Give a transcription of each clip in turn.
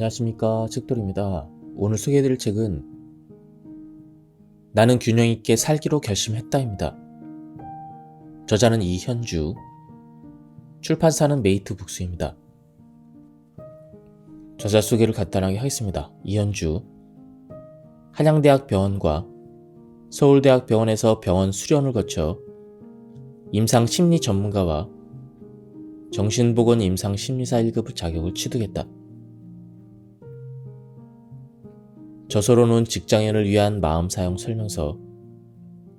안녕하십니까, 책돌입니다. 오늘 소개해드릴 책은 나는 균형 있게 살기로 결심했다입니다. 저자는 이현주, 출판사는 메이트 북스입니다. 저자 소개를 간단하게 하겠습니다. 이현주, 한양대학 병원과 서울대학 병원에서 병원 수련을 거쳐 임상심리 전문가와 정신보건 임상심리사 1급 자격을 취득했다. 저서로는 직장인을 위한 마음 사용 설명서,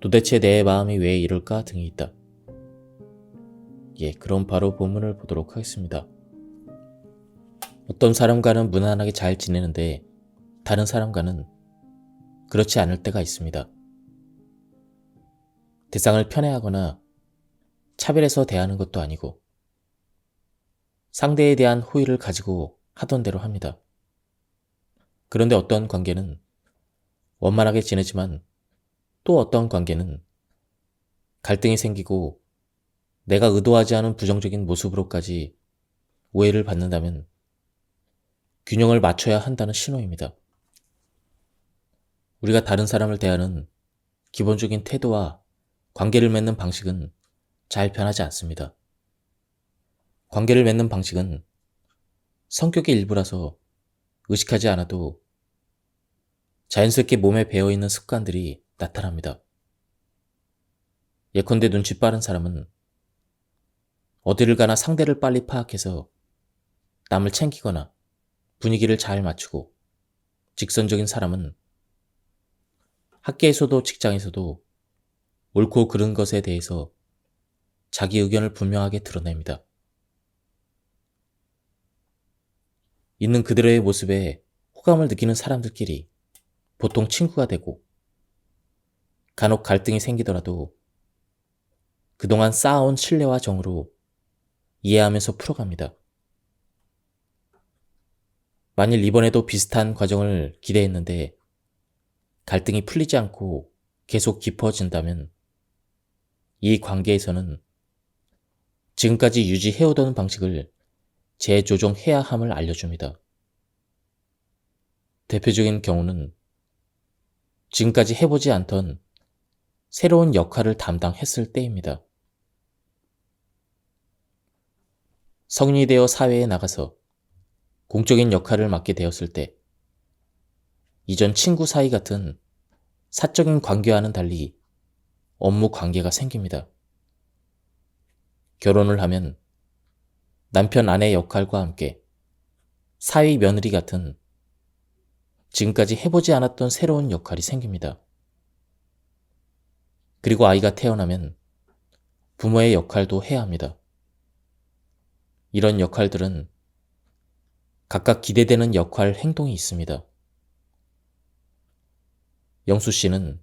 도대체 내 마음이 왜 이럴까 등이 있다. 그럼 바로 본문을 보도록 하겠습니다. 어떤 사람과는 무난하게 잘 지내는데 다른 사람과는 그렇지 않을 때가 있습니다. 대상을 편애하거나 차별해서 대하는 것도 아니고 상대에 대한 호의를 가지고 하던 대로 합니다. 그런데 어떤 관계는 원만하게 지내지만 또 어떤 관계는 갈등이 생기고 내가 의도하지 않은 부정적인 모습으로까지 오해를 받는다면 균형을 맞춰야 한다는 신호입니다. 우리가 다른 사람을 대하는 기본적인 태도와 관계를 맺는 방식은 잘 변하지 않습니다. 관계를 맺는 방식은 성격의 일부라서 의식하지 않아도 자연스럽게 몸에 배어있는 습관들이 나타납니다. 예컨대 눈치 빠른 사람은 어디를 가나 상대를 빨리 파악해서 남을 챙기거나 분위기를 잘 맞추고, 직선적인 사람은 학계에서도 직장에서도 옳고 그른 것에 대해서 자기 의견을 분명하게 드러냅니다. 있는 그대로의 모습에 호감을 느끼는 사람들끼리 보통 친구가 되고, 간혹 갈등이 생기더라도 그동안 쌓아온 신뢰와 정으로 이해하면서 풀어갑니다. 만일 이번에도 비슷한 과정을 기대했는데 갈등이 풀리지 않고 계속 깊어진다면 이 관계에서는 지금까지 유지해오던 방식을 재조정해야 함을 알려줍니다. 대표적인 경우는 지금까지 해보지 않던 새로운 역할을 담당했을 때입니다. 성인이 되어 사회에 나가서 공적인 역할을 맡게 되었을 때 이전 친구 사이 같은 사적인 관계와는 달리 업무 관계가 생깁니다. 결혼을 하면 남편 아내 역할과 함께 사위 며느리 같은 지금까지 해보지 않았던 새로운 역할이 생깁니다. 그리고 아이가 태어나면 부모의 역할도 해야 합니다. 이런 역할들은 각각 기대되는 역할 행동이 있습니다. 영수 씨는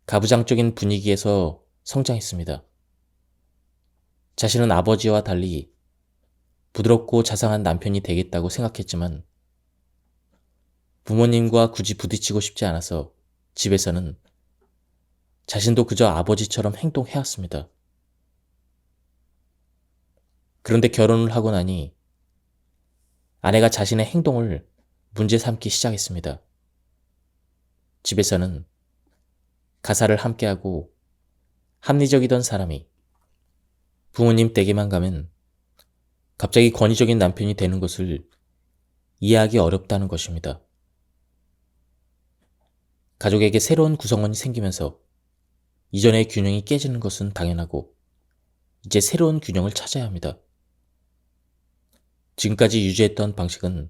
가부장적인 분위기에서 성장했습니다. 자신은 아버지와 달리 부드럽고 자상한 남편이 되겠다고 생각했지만 부모님과 굳이 부딪히고 싶지 않아서 집에서는 자신도 그저 아버지처럼 행동해왔습니다. 그런데 결혼을 하고 나니 아내가 자신의 행동을 문제 삼기 시작했습니다. 집에서는 가사를 함께하고 합리적이던 사람이 부모님 댁에만 가면 갑자기 권위적인 남편이 되는 것을 이해하기 어렵다는 것입니다. 가족에게 새로운 구성원이 생기면서 이전의 균형이 깨지는 것은 당연하고 이제 새로운 균형을 찾아야 합니다. 지금까지 유지했던 방식은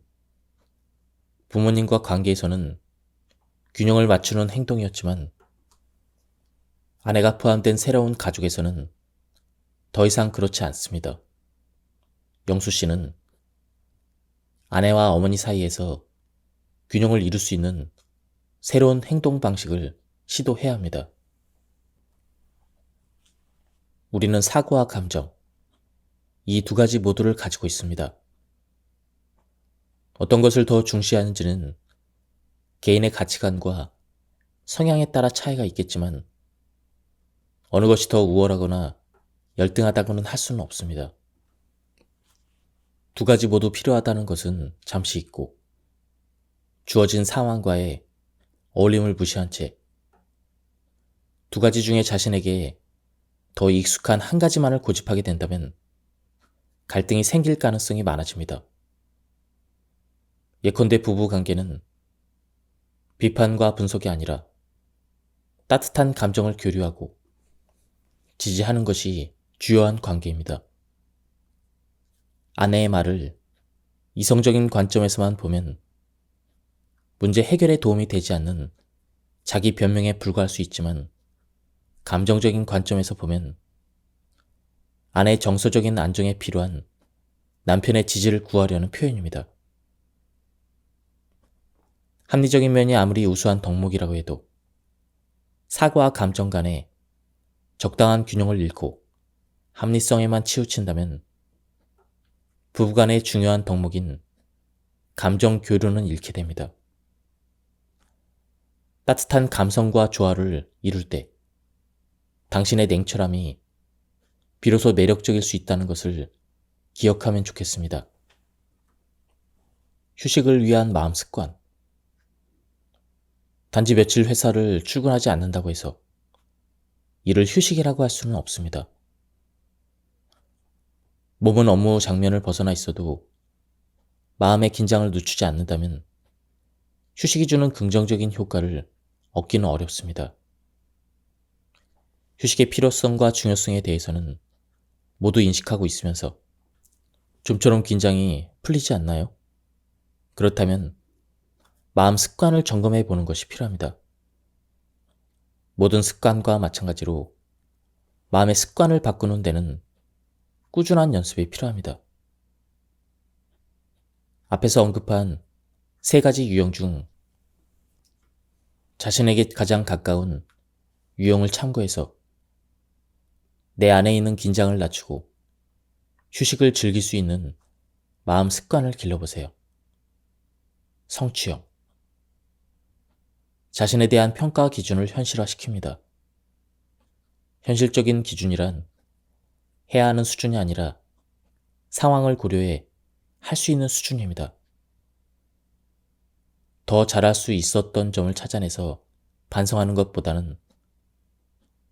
부모님과 관계에서는 균형을 맞추는 행동이었지만 아내가 포함된 새로운 가족에서는 더 이상 그렇지 않습니다. 영수 씨는 아내와 어머니 사이에서 균형을 이룰 수 있는 새로운 행동 방식을 시도해야 합니다. 우리는 사고와 감정, 이 두 가지 모두를 가지고 있습니다. 어떤 것을 더 중시하는지는 개인의 가치관과 성향에 따라 차이가 있겠지만 어느 것이 더 우월하거나 열등하다고는 할 수는 없습니다. 두 가지 모두 필요하다는 것은 잠시 잊고 주어진 상황과의 어울림을 무시한 채 두 가지 중에 자신에게 더 익숙한 한 가지만을 고집하게 된다면 갈등이 생길 가능성이 많아집니다. 예컨대 부부 관계는 비판과 분석이 아니라 따뜻한 감정을 교류하고 지지하는 것이 주요한 관계입니다. 아내의 말을 이성적인 관점에서만 보면 문제 해결에 도움이 되지 않는 자기 변명에 불과할 수 있지만 감정적인 관점에서 보면 아내의 정서적인 안정에 필요한 남편의 지지를 구하려는 표현입니다. 합리적인 면이 아무리 우수한 덕목이라고 해도 사고와 감정 간에 적당한 균형을 잃고 합리성에만 치우친다면 부부간의 중요한 덕목인 감정 교류는 잃게 됩니다. 따뜻한 감성과 조화를 이룰 때 당신의 냉철함이 비로소 매력적일 수 있다는 것을 기억하면 좋겠습니다. 휴식을 위한 마음 습관. 단지 며칠 회사를 출근하지 않는다고 해서 이를 휴식이라고 할 수는 없습니다. 몸은 업무 장면을 벗어나 있어도 마음의 긴장을 늦추지 않는다면 휴식이 주는 긍정적인 효과를 얻기는 어렵습니다. 휴식의 필요성과 중요성에 대해서는 모두 인식하고 있으면서 좀처럼 긴장이 풀리지 않나요? 그렇다면 마음 습관을 점검해 보는 것이 필요합니다. 모든 습관과 마찬가지로 마음의 습관을 바꾸는 데는 꾸준한 연습이 필요합니다. 앞에서 언급한 세 가지 유형 중 자신에게 가장 가까운 유형을 참고해서 내 안에 있는 긴장을 낮추고 휴식을 즐길 수 있는 마음 습관을 길러보세요. 성취형. 자신에 대한 평가 기준을 현실화시킵니다. 현실적인 기준이란 해야 하는 수준이 아니라 상황을 고려해 할 수 있는 수준입니다. 더 잘할 수 있었던 점을 찾아내서 반성하는 것보다는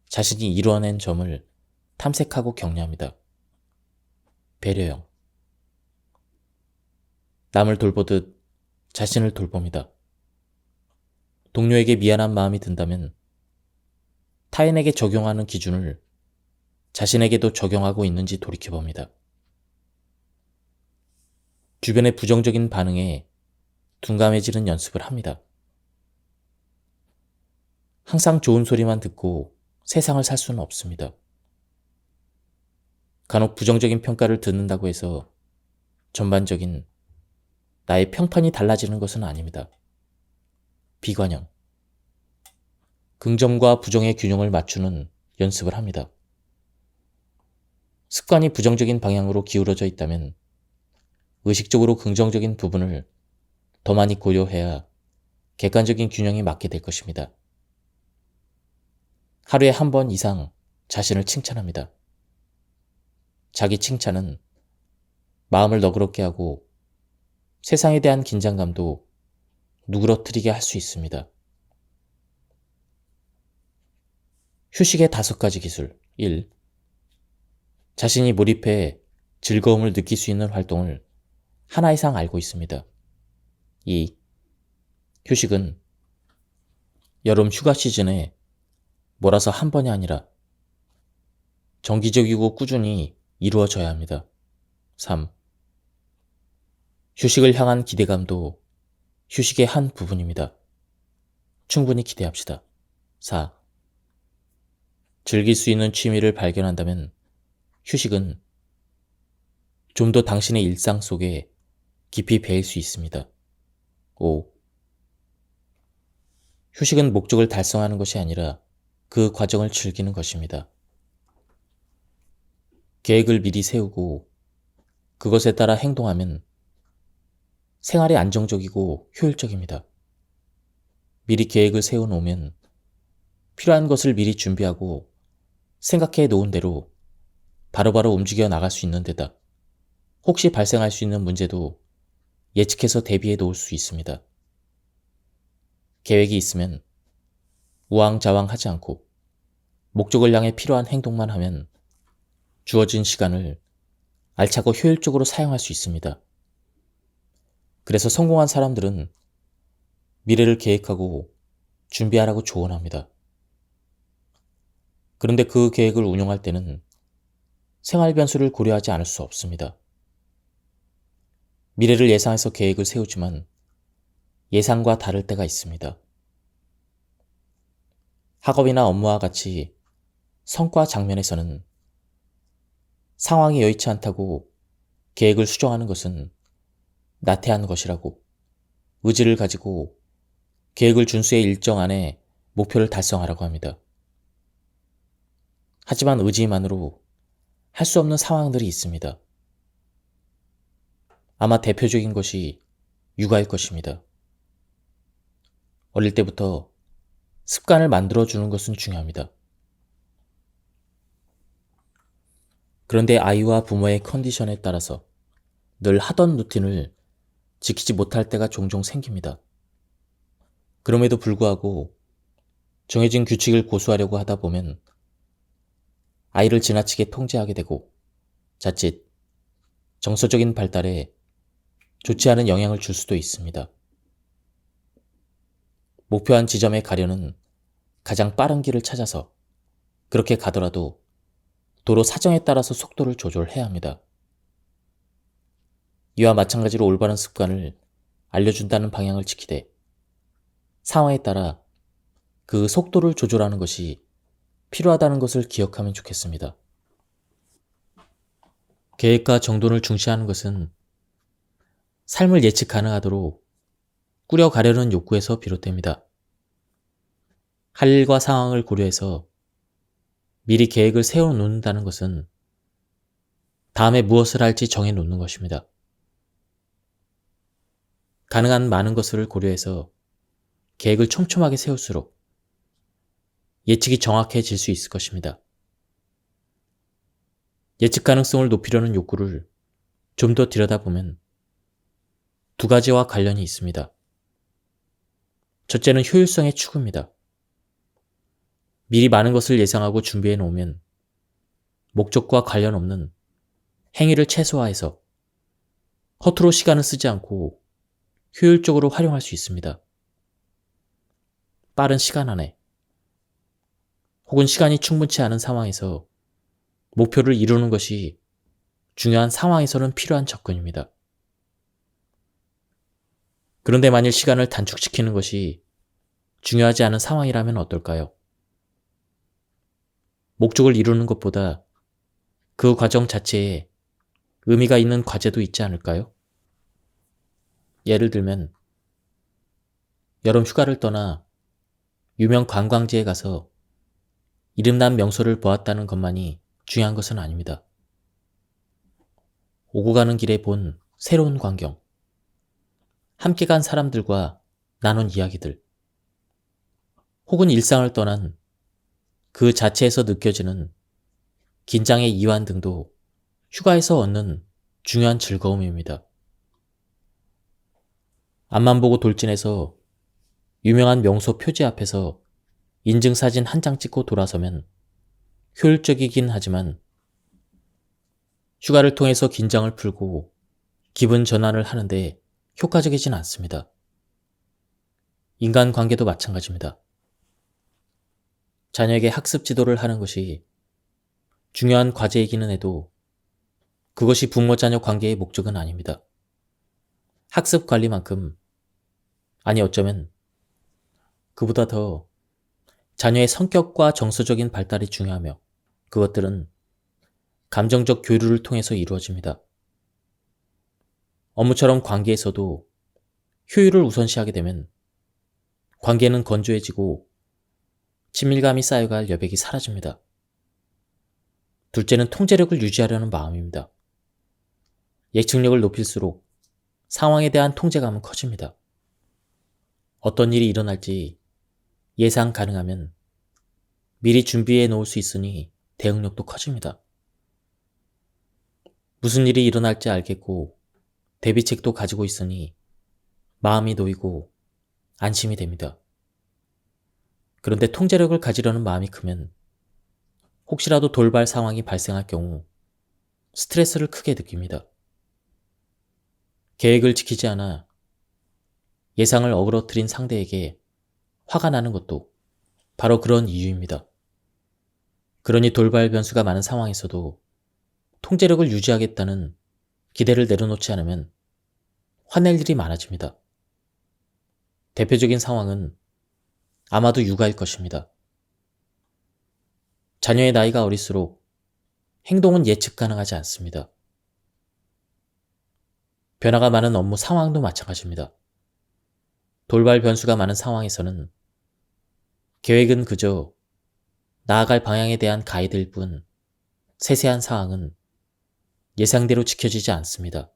자신이 이루어낸 점을 탐색하고 격려합니다. 배려형. 남을 돌보듯 자신을 돌봅니다. 동료에게 미안한 마음이 든다면 타인에게 적용하는 기준을 자신에게도 적용하고 있는지 돌이켜봅니다. 주변의 부정적인 반응에 둔감해지는 연습을 합니다. 항상 좋은 소리만 듣고 세상을 살 수는 없습니다. 간혹 부정적인 평가를 듣는다고 해서 전반적인 나의 평판이 달라지는 것은 아닙니다. 비관형. 긍정과 부정의 균형을 맞추는 연습을 합니다. 습관이 부정적인 방향으로 기울어져 있다면 의식적으로 긍정적인 부분을 더 많이 고려해야 객관적인 균형이 맞게 될 것입니다. 하루에 한 번 이상 자신을 칭찬합니다. 자기 칭찬은 마음을 너그럽게 하고 세상에 대한 긴장감도 누그러뜨리게 할 수 있습니다. 휴식의 5가지 기술. 1. 자신이 몰입해 즐거움을 느낄 수 있는 활동을 하나 이상 알고 있습니다. 2. 휴식은 여름 휴가 시즌에 몰아서 한 번이 아니라 정기적이고 꾸준히 이루어져야 합니다. 3. 휴식을 향한 기대감도 휴식의 한 부분입니다. 충분히 기대합시다. 4. 즐길 수 있는 취미를 발견한다면 휴식은 좀 더 당신의 일상 속에 깊이 배일 수 있습니다. 5. 휴식은 목적을 달성하는 것이 아니라 그 과정을 즐기는 것입니다. 계획을 미리 세우고 그것에 따라 행동하면 생활이 안정적이고 효율적입니다. 미리 계획을 세워놓으면 필요한 것을 미리 준비하고 생각해 놓은 대로 바로바로 움직여 나갈 수 있는 데다 혹시 발생할 수 있는 문제도 예측해서 대비해 놓을 수 있습니다. 계획이 있으면 우왕좌왕하지 않고 목적을 향해 필요한 행동만 하면 주어진 시간을 알차고 효율적으로 사용할 수 있습니다. 그래서 성공한 사람들은 미래를 계획하고 준비하라고 조언합니다. 그런데 그 계획을 운용할 때는 생활 변수를 고려하지 않을 수 없습니다. 미래를 예상해서 계획을 세우지만 예상과 다를 때가 있습니다. 학업이나 업무와 같이 성과 장면에서는 상황이 여의치 않다고 계획을 수정하는 것은 나태한 것이라고 의지를 가지고 계획을 준수의 일정 안에 목표를 달성하라고 합니다. 하지만 의지만으로 할 수 없는 상황들이 있습니다. 아마 대표적인 것이 육아일 것입니다. 어릴 때부터 습관을 만들어주는 것은 중요합니다. 그런데 아이와 부모의 컨디션에 따라서 늘 하던 루틴을 지키지 못할 때가 종종 생깁니다. 그럼에도 불구하고 정해진 규칙을 고수하려고 하다 보면 아이를 지나치게 통제하게 되고 자칫 정서적인 발달에 좋지 않은 영향을 줄 수도 있습니다. 목표한 지점에 가려는 가장 빠른 길을 찾아서 그렇게 가더라도 도로 사정에 따라서 속도를 조절해야 합니다. 이와 마찬가지로 올바른 습관을 알려준다는 방향을 지키되 상황에 따라 그 속도를 조절하는 것이 필요하다는 것을 기억하면 좋겠습니다. 계획과 정돈을 중시하는 것은 삶을 예측 가능하도록 꾸려가려는 욕구에서 비롯됩니다. 할 일과 상황을 고려해서 미리 계획을 세워놓는다는 것은 다음에 무엇을 할지 정해놓는 것입니다. 가능한 많은 것을 고려해서 계획을 촘촘하게 세울수록 예측이 정확해질 수 있을 것입니다. 예측 가능성을 높이려는 욕구를 좀 더 들여다보면 두 가지와 관련이 있습니다. 첫째는 효율성의 추구입니다. 미리 많은 것을 예상하고 준비해 놓으면 목적과 관련 없는 행위를 최소화해서 허투루 시간을 쓰지 않고 효율적으로 활용할 수 있습니다. 빠른 시간 안에 혹은 시간이 충분치 않은 상황에서 목표를 이루는 것이 중요한 상황에서는 필요한 접근입니다. 그런데 만일 시간을 단축시키는 것이 중요하지 않은 상황이라면 어떨까요? 목적을 이루는 것보다 그 과정 자체에 의미가 있는 과제도 있지 않을까요? 예를 들면 여름 휴가를 떠나 유명 관광지에 가서 이름난 명소를 보았다는 것만이 중요한 것은 아닙니다. 오고 가는 길에 본 새로운 광경, 함께 간 사람들과 나눈 이야기들, 혹은 일상을 떠난 그 자체에서 느껴지는 긴장의 이완 등도 휴가에서 얻는 중요한 즐거움입니다. 앞만 보고 돌진해서 유명한 명소 표지 앞에서 인증사진 한 장 찍고 돌아서면 효율적이긴 하지만 휴가를 통해서 긴장을 풀고 기분 전환을 하는데 효과적이진 않습니다. 인간관계도 마찬가지입니다. 자녀에게 학습 지도를 하는 것이 중요한 과제이기는 해도 그것이 부모 자녀 관계의 목적은 아닙니다. 학습 관리만큼, 아니 어쩌면 그보다 더 자녀의 성격과 정서적인 발달이 중요하며 그것들은 감정적 교류를 통해서 이루어집니다. 업무처럼 관계에서도 효율을 우선시하게 되면 관계는 건조해지고 친밀감이 쌓여갈 여백이 사라집니다. 둘째는 통제력을 유지하려는 마음입니다. 예측력을 높일수록 상황에 대한 통제감은 커집니다. 어떤 일이 일어날지 예상 가능하면 미리 준비해 놓을 수 있으니 대응력도 커집니다. 무슨 일이 일어날지 알겠고 대비책도 가지고 있으니 마음이 놓이고 안심이 됩니다. 그런데 통제력을 가지려는 마음이 크면 혹시라도 돌발 상황이 발생할 경우 스트레스를 크게 느낍니다. 계획을 지키지 않아 예상을 어그러뜨린 상대에게 화가 나는 것도 바로 그런 이유입니다. 그러니 돌발 변수가 많은 상황에서도 통제력을 유지하겠다는 기대를 내려놓지 않으면 화낼 일이 많아집니다. 대표적인 상황은 아마도 육아일 것입니다. 자녀의 나이가 어릴수록 행동은 예측 가능하지 않습니다. 변화가 많은 업무 상황도 마찬가지입니다. 돌발 변수가 많은 상황에서는 계획은 그저 나아갈 방향에 대한 가이드일 뿐 세세한 사항은 예상대로 지켜지지 않습니다.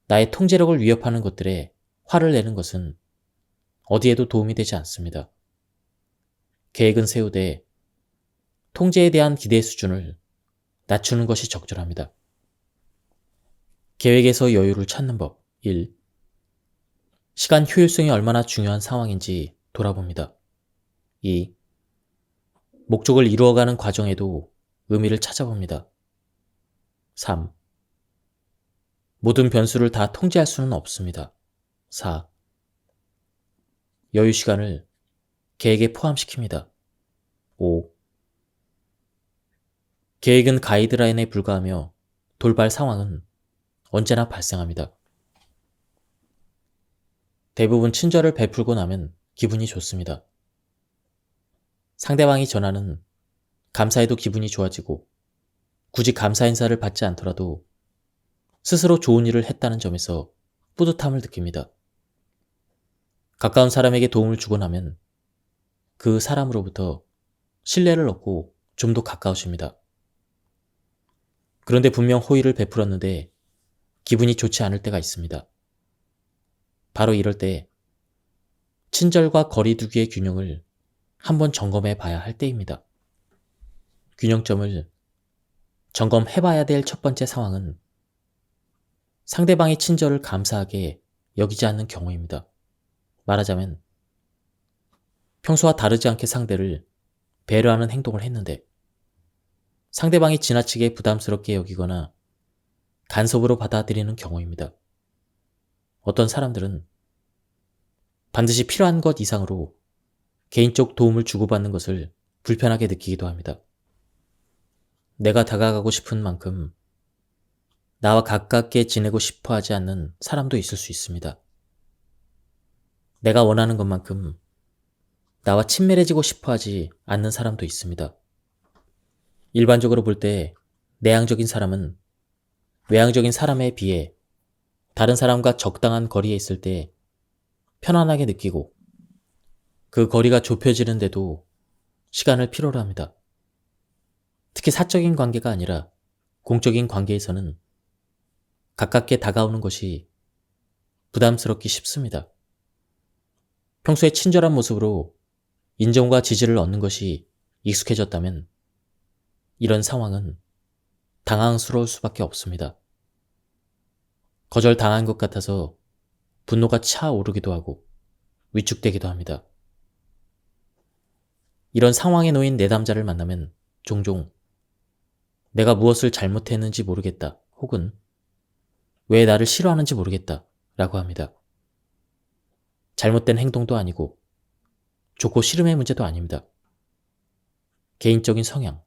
나의 통제력을 위협하는 것들에 화를 내는 것은 어디에도 도움이 되지 않습니다. 계획은 세우되 통제에 대한 기대 수준을 낮추는 것이 적절합니다. 계획에서 여유를 찾는 법 1. 시간 효율성이 얼마나 중요한 상황인지 돌아봅니다. 2. 목적을 이루어가는 과정에도 의미를 찾아봅니다. 3. 모든 변수를 다 통제할 수는 없습니다. 4. 여유 시간을 계획에 포함시킵니다. 5. 계획은 가이드라인에 불과하며 돌발 상황은 언제나 발생합니다. 대부분 친절을 베풀고 나면 기분이 좋습니다. 상대방이 전하는 감사에도 기분이 좋아지고 굳이 감사 인사를 받지 않더라도 스스로 좋은 일을 했다는 점에서 뿌듯함을 느낍니다. 가까운 사람에게 도움을 주고 나면 그 사람으로부터 신뢰를 얻고 좀 더 가까워집니다. 그런데 분명 호의를 베풀었는데 기분이 좋지 않을 때가 있습니다. 바로 이럴 때 친절과 거리두기의 균형을 한번 점검해 봐야 할 때입니다. 균형점을 점검해 봐야 될 첫 번째 상황은 상대방의 친절을 감사하게 여기지 않는 경우입니다. 말하자면 평소와 다르지 않게 상대를 배려하는 행동을 했는데 상대방이 지나치게 부담스럽게 여기거나 간섭으로 받아들이는 경우입니다. 어떤 사람들은 반드시 필요한 것 이상으로 개인적 도움을 주고받는 것을 불편하게 느끼기도 합니다. 내가 다가가고 싶은 만큼 나와 가깝게 지내고 싶어 하지 않는 사람도 있을 수 있습니다. 내가 원하는 것만큼 나와 친밀해지고 싶어 하지 않는 사람도 있습니다. 일반적으로 볼 때 내향적인 사람은 외향적인 사람에 비해 다른 사람과 적당한 거리에 있을 때 편안하게 느끼고 그 거리가 좁혀지는데도 시간을 필요로 합니다. 특히 사적인 관계가 아니라 공적인 관계에서는 가깝게 다가오는 것이 부담스럽기 쉽습니다. 평소에 친절한 모습으로 인정과 지지를 얻는 것이 익숙해졌다면 이런 상황은 당황스러울 수밖에 없습니다. 거절당한 것 같아서 분노가 차오르기도 하고 위축되기도 합니다. 이런 상황에 놓인 내담자를 만나면 종종 내가 무엇을 잘못했는지 모르겠다 혹은 왜 나를 싫어하는지 모르겠다 라고 합니다. 잘못된 행동도 아니고 좋고 싫음의 문제도 아닙니다. 개인적인 성향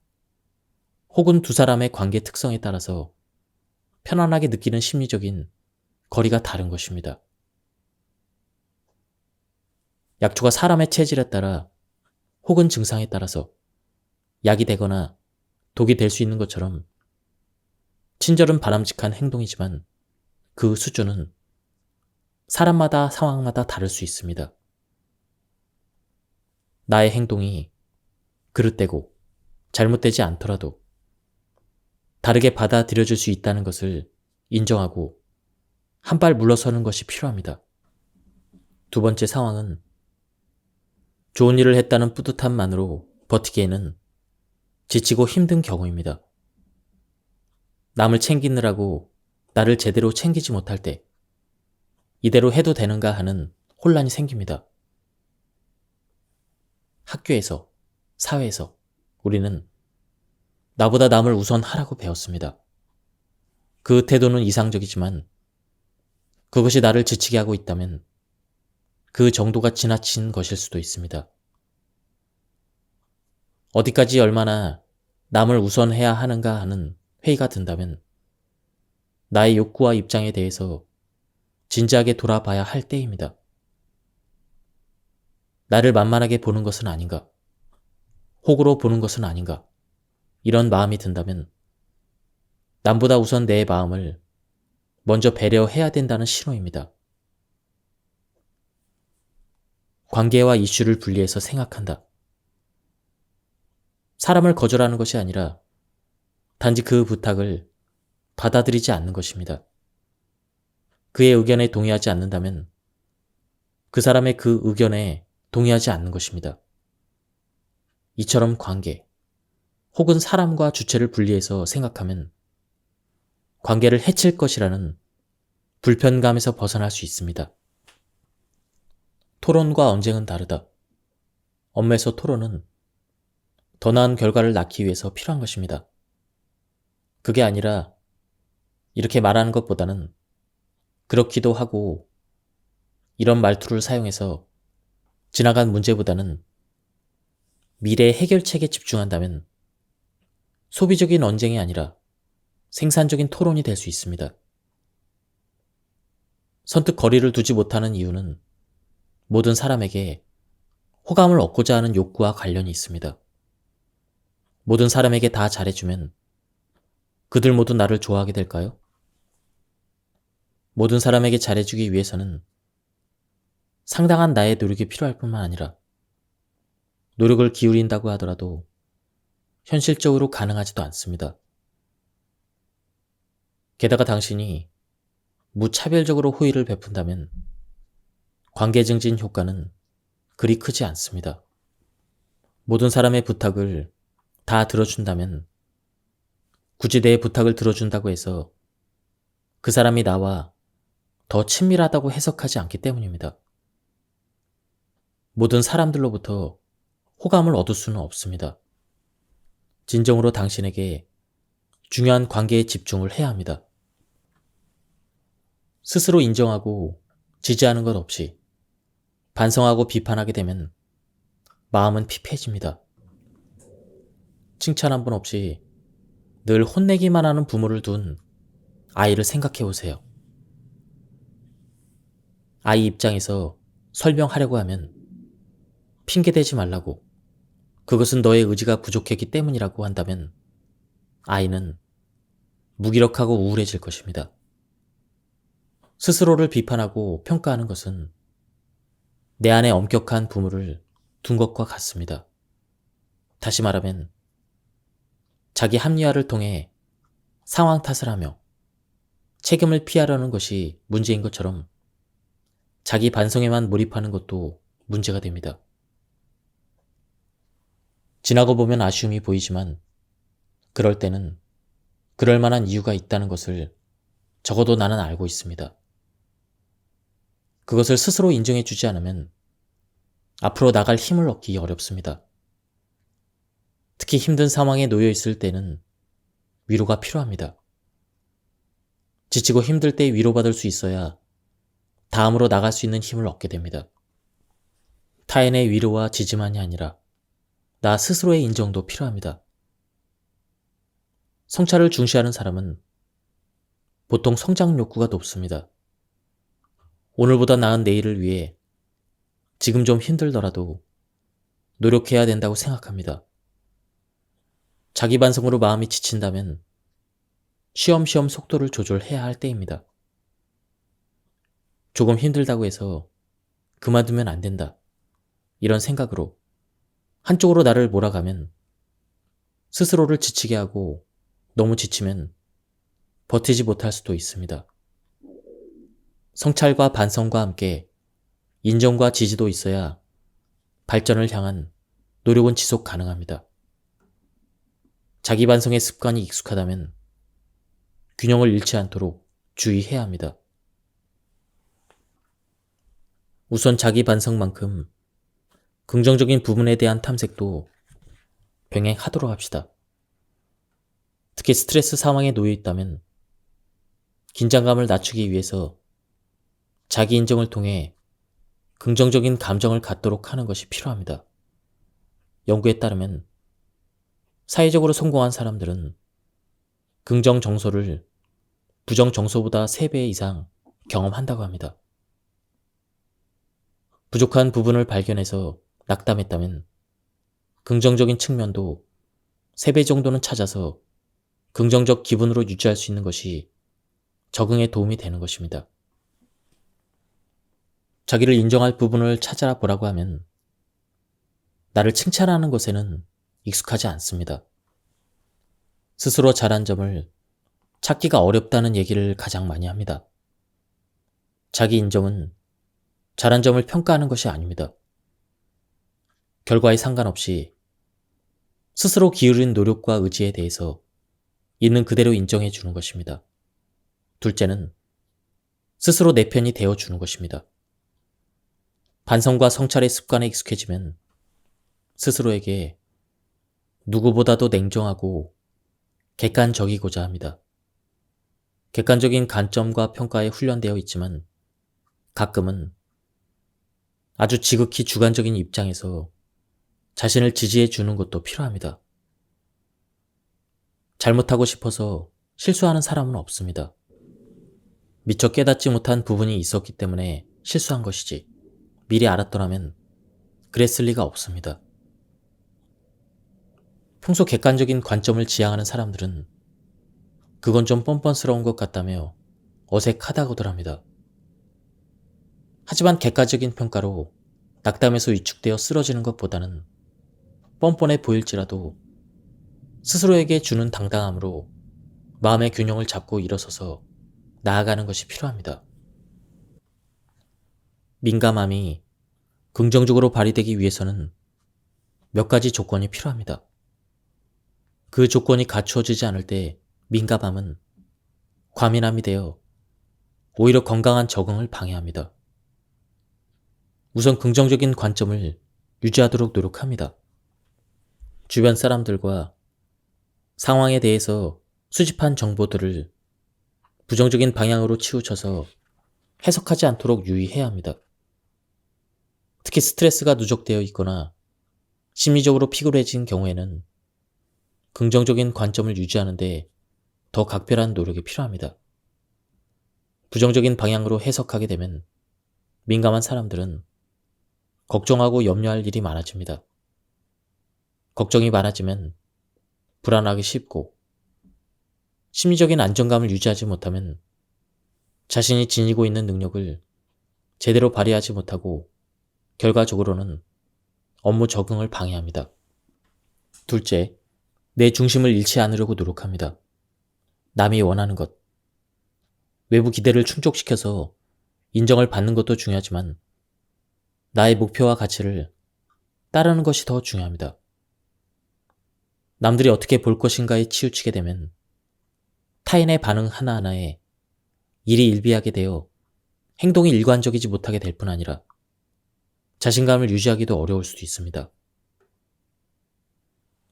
혹은 두 사람의 관계 특성에 따라서 편안하게 느끼는 심리적인 거리가 다른 것입니다. 약초가 사람의 체질에 따라 혹은 증상에 따라서 약이 되거나 독이 될 수 있는 것처럼 친절은 바람직한 행동이지만 그 수준은 사람마다 상황마다 다를 수 있습니다. 나의 행동이 그릇되고 잘못되지 않더라도 다르게 받아들여질 수 있다는 것을 인정하고 한 발 물러서는 것이 필요합니다. 두 번째 상황은 좋은 일을 했다는 뿌듯함만으로 버티기에는 지치고 힘든 경우입니다. 남을 챙기느라고 나를 제대로 챙기지 못할 때 이대로 해도 되는가 하는 혼란이 생깁니다. 학교에서, 사회에서 우리는 나보다 남을 우선하라고 배웠습니다. 그 태도는 이상적이지만 그것이 나를 지치게 하고 있다면 그 정도가 지나친 것일 수도 있습니다. 어디까지 얼마나 남을 우선해야 하는가 하는 회의가 든다면 나의 욕구와 입장에 대해서 진지하게 돌아봐야 할 때입니다. 나를 만만하게 보는 것은 아닌가? 혹으로 보는 것은 아닌가? 이런 마음이 든다면 남보다 우선 내 마음을 먼저 배려해야 된다는 신호입니다. 관계와 이슈를 분리해서 생각한다. 사람을 거절하는 것이 아니라 단지 그 부탁을 받아들이지 않는 것입니다. 그의 의견에 동의하지 않는다면 그 사람의 그 의견에 동의하지 않는 것입니다. 이처럼 관계 혹은 사람과 주체를 분리해서 생각하면 관계를 해칠 것이라는 불편감에서 벗어날 수 있습니다. 토론과 언쟁은 다르다. 업무에서 토론은 더 나은 결과를 낳기 위해서 필요한 것입니다. 그게 아니라 이렇게 말하는 것보다는 그렇기도 하고 이런 말투를 사용해서 지나간 문제보다는 미래의 해결책에 집중한다면 소비적인 언쟁이 아니라 생산적인 토론이 될 수 있습니다. 선뜻 거리를 두지 못하는 이유는 모든 사람에게 호감을 얻고자 하는 욕구와 관련이 있습니다. 모든 사람에게 다 잘해주면 그들 모두 나를 좋아하게 될까요? 모든 사람에게 잘해주기 위해서는 상당한 나의 노력이 필요할 뿐만 아니라 노력을 기울인다고 하더라도 현실적으로 가능하지도 않습니다. 게다가 당신이 무차별적으로 호의를 베푼다면 관계 증진 효과는 그리 크지 않습니다. 모든 사람의 부탁을 다 들어준다면 굳이 내 부탁을 들어준다고 해서 그 사람이 나와 더 친밀하다고 해석하지 않기 때문입니다. 모든 사람들로부터 호감을 얻을 수는 없습니다. 진정으로 당신에게 중요한 관계에 집중을 해야 합니다. 스스로 인정하고 지지하는 것 없이 반성하고 비판하게 되면 마음은 피폐해집니다. 칭찬 한 번 없이 늘 혼내기만 하는 부모를 둔 아이를 생각해 보세요. 아이 입장에서 설명하려고 하면 핑계대지 말라고, 그것은 너의 의지가 부족했기 때문이라고 한다면 아이는 무기력하고 우울해질 것입니다. 스스로를 비판하고 평가하는 것은 내 안에 엄격한 부모를 둔 것과 같습니다. 다시 말하면 자기 합리화를 통해 상황 탓을 하며 책임을 피하려는 것이 문제인 것처럼 자기 반성에만 몰입하는 것도 문제가 됩니다. 지나고 보면 아쉬움이 보이지만 그럴 때는 그럴 만한 이유가 있다는 것을 적어도 나는 알고 있습니다. 그것을 스스로 인정해 주지 않으면 앞으로 나갈 힘을 얻기 어렵습니다. 특히 힘든 상황에 놓여 있을 때는 위로가 필요합니다. 지치고 힘들 때 위로받을 수 있어야 다음으로 나갈 수 있는 힘을 얻게 됩니다. 타인의 위로와 지지만이 아니라 나 스스로의 인정도 필요합니다. 성찰을 중시하는 사람은 보통 성장 욕구가 높습니다. 오늘보다 나은 내일을 위해 지금 좀 힘들더라도 노력해야 된다고 생각합니다. 자기 반성으로 마음이 지친다면 쉬엄쉬엄 속도를 조절해야 할 때입니다. 조금 힘들다고 해서 그만두면 안 된다, 이런 생각으로 한쪽으로 나를 몰아가면 스스로를 지치게 하고 너무 지치면 버티지 못할 수도 있습니다. 성찰과 반성과 함께 인정과 지지도 있어야 발전을 향한 노력은 지속 가능합니다. 자기 반성의 습관이 익숙하다면 균형을 잃지 않도록 주의해야 합니다. 우선 자기 반성만큼 긍정적인 부분에 대한 탐색도 병행하도록 합시다. 특히 스트레스 상황에 놓여 있다면 긴장감을 낮추기 위해서 자기 인정을 통해 긍정적인 감정을 갖도록 하는 것이 필요합니다. 연구에 따르면 사회적으로 성공한 사람들은 긍정 정서를 부정 정서보다 3배 이상 경험한다고 합니다. 부족한 부분을 발견해서 낙담했다면 긍정적인 측면도 3배 정도는 찾아서 긍정적 기분으로 유지할 수 있는 것이 적응에 도움이 되는 것입니다. 자기를 인정할 부분을 찾아라 보라고 하면 나를 칭찬하는 것에는 익숙하지 않습니다. 스스로 잘한 점을 찾기가 어렵다는 얘기를 가장 많이 합니다. 자기 인정은 잘한 점을 평가하는 것이 아닙니다. 결과에 상관없이 스스로 기울인 노력과 의지에 대해서 있는 그대로 인정해 주는 것입니다. 둘째는 스스로 내 편이 되어 주는 것입니다. 반성과 성찰의 습관에 익숙해지면 스스로에게 누구보다도 냉정하고 객관적이고자 합니다. 객관적인 관점과 평가에 훈련되어 있지만 가끔은 아주 지극히 주관적인 입장에서 자신을 지지해 주는 것도 필요합니다. 잘못하고 싶어서 실수하는 사람은 없습니다. 미처 깨닫지 못한 부분이 있었기 때문에 실수한 것이지 미리 알았더라면 그랬을 리가 없습니다. 평소 객관적인 관점을 지향하는 사람들은 그건 좀 뻔뻔스러운 것 같다며 어색하다고들 합니다. 하지만 객관적인 평가로 낙담에서 위축되어 쓰러지는 것보다는 뻔뻔해 보일지라도 스스로에게 주는 당당함으로 마음의 균형을 잡고 일어서서 나아가는 것이 필요합니다. 민감함이 긍정적으로 발휘되기 위해서는 몇 가지 조건이 필요합니다. 그 조건이 갖추어지지 않을 때 민감함은 과민함이 되어 오히려 건강한 적응을 방해합니다. 우선 긍정적인 관점을 유지하도록 노력합니다. 주변 사람들과 상황에 대해서 수집한 정보들을 부정적인 방향으로 치우쳐서 해석하지 않도록 유의해야 합니다. 특히 스트레스가 누적되어 있거나 심리적으로 피곤해진 경우에는 긍정적인 관점을 유지하는데 더 각별한 노력이 필요합니다. 부정적인 방향으로 해석하게 되면 민감한 사람들은 걱정하고 염려할 일이 많아집니다. 걱정이 많아지면 불안하기 쉽고 심리적인 안정감을 유지하지 못하면 자신이 지니고 있는 능력을 제대로 발휘하지 못하고 결과적으로는 업무 적응을 방해합니다. 둘째, 내 중심을 잃지 않으려고 노력합니다. 남이 원하는 것, 외부 기대를 충족시켜서 인정을 받는 것도 중요하지만 나의 목표와 가치를 따르는 것이 더 중요합니다. 남들이 어떻게 볼 것인가에 치우치게 되면 타인의 반응 하나하나에 일희일비하게 되어 행동이 일관적이지 못하게 될 뿐 아니라 자신감을 유지하기도 어려울 수도 있습니다.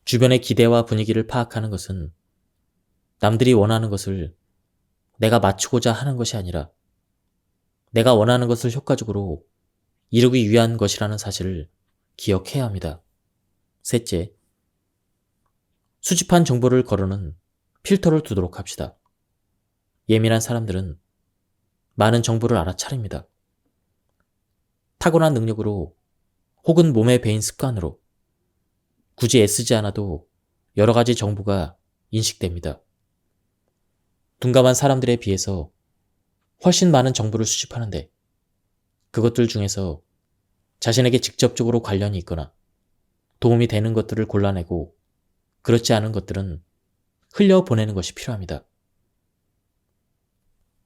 주변의 기대와 분위기를 파악하는 것은 남들이 원하는 것을 내가 맞추고자 하는 것이 아니라 내가 원하는 것을 효과적으로 이루기 위한 것이라는 사실을 기억해야 합니다. 셋째, 수집한 정보를 거르는 필터를 두도록 합시다. 예민한 사람들은 많은 정보를 알아차립니다. 타고난 능력으로 혹은 몸에 배인 습관으로 굳이 애쓰지 않아도 여러 가지 정보가 인식됩니다. 둔감한 사람들에 비해서 훨씬 많은 정보를 수집하는데 그것들 중에서 자신에게 직접적으로 관련이 있거나 도움이 되는 것들을 골라내고 그렇지 않은 것들은 흘려보내는 것이 필요합니다.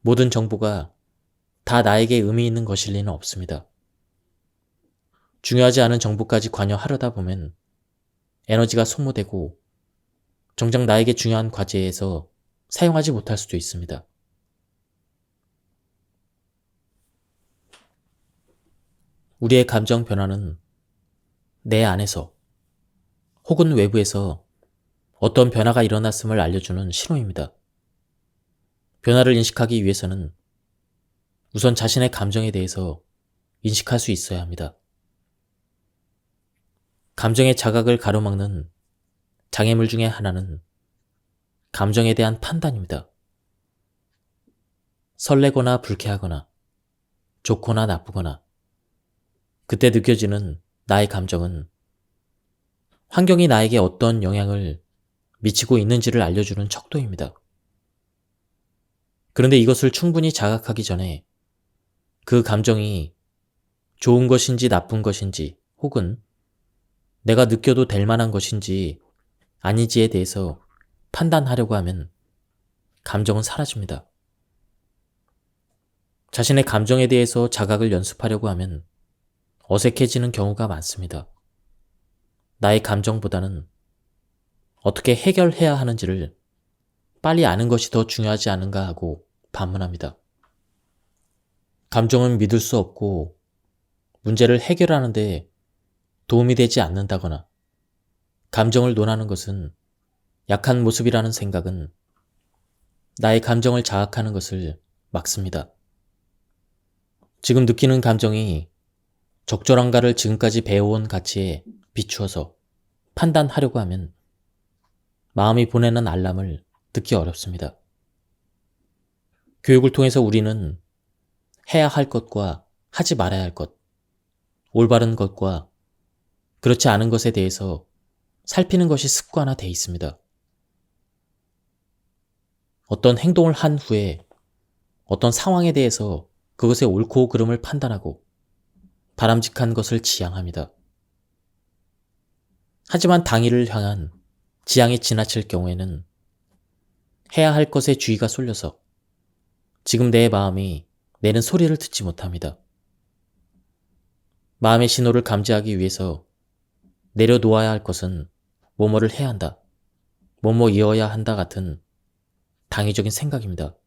모든 정보가 다 나에게 의미 있는 것일 리는 없습니다. 중요하지 않은 정보까지 관여하려다 보면 에너지가 소모되고 정작 나에게 중요한 과제에서 사용하지 못할 수도 있습니다. 우리의 감정 변화는 내 안에서 혹은 외부에서 어떤 변화가 일어났음을 알려주는 신호입니다. 변화를 인식하기 위해서는 우선 자신의 감정에 대해서 인식할 수 있어야 합니다. 감정의 자각을 가로막는 장애물 중에 하나는 감정에 대한 판단입니다. 설레거나 불쾌하거나 좋거나 나쁘거나 그때 느껴지는 나의 감정은 환경이 나에게 어떤 영향을 미치고 있는지를 알려주는 척도입니다. 그런데 이것을 충분히 자각하기 전에 그 감정이 좋은 것인지 나쁜 것인지 혹은 내가 느껴도 될 만한 것인지 아니지에 대해서 판단하려고 하면 감정은 사라집니다. 자신의 감정에 대해서 자각을 연습하려고 하면 어색해지는 경우가 많습니다. 나의 감정보다는 어떻게 해결해야 하는지를 빨리 아는 것이 더 중요하지 않은가 하고 반문합니다. 감정은 믿을 수 없고 문제를 해결하는데 도움이 되지 않는다거나 감정을 논하는 것은 약한 모습이라는 생각은 나의 감정을 자학하는 것을 막습니다. 지금 느끼는 감정이 적절한가를 지금까지 배워온 가치에 비추어서 판단하려고 하면 마음이 보내는 알람을 듣기 어렵습니다. 교육을 통해서 우리는 해야 할 것과 하지 말아야 할 것, 올바른 것과 그렇지 않은 것에 대해서 살피는 것이 습관화되어 있습니다. 어떤 행동을 한 후에 어떤 상황에 대해서 그것의 옳고 그름을 판단하고 바람직한 것을 지향합니다. 하지만 당일을 향한 지향이 지나칠 경우에는 해야 할 것에 주의가 쏠려서 지금 내 마음이 내는 소리를 듣지 못합니다. 마음의 신호를 감지하기 위해서 내려놓아야 할 것은 뭐뭐를 해야 한다, 뭐뭐이어야 한다 같은 당위적인 생각입니다.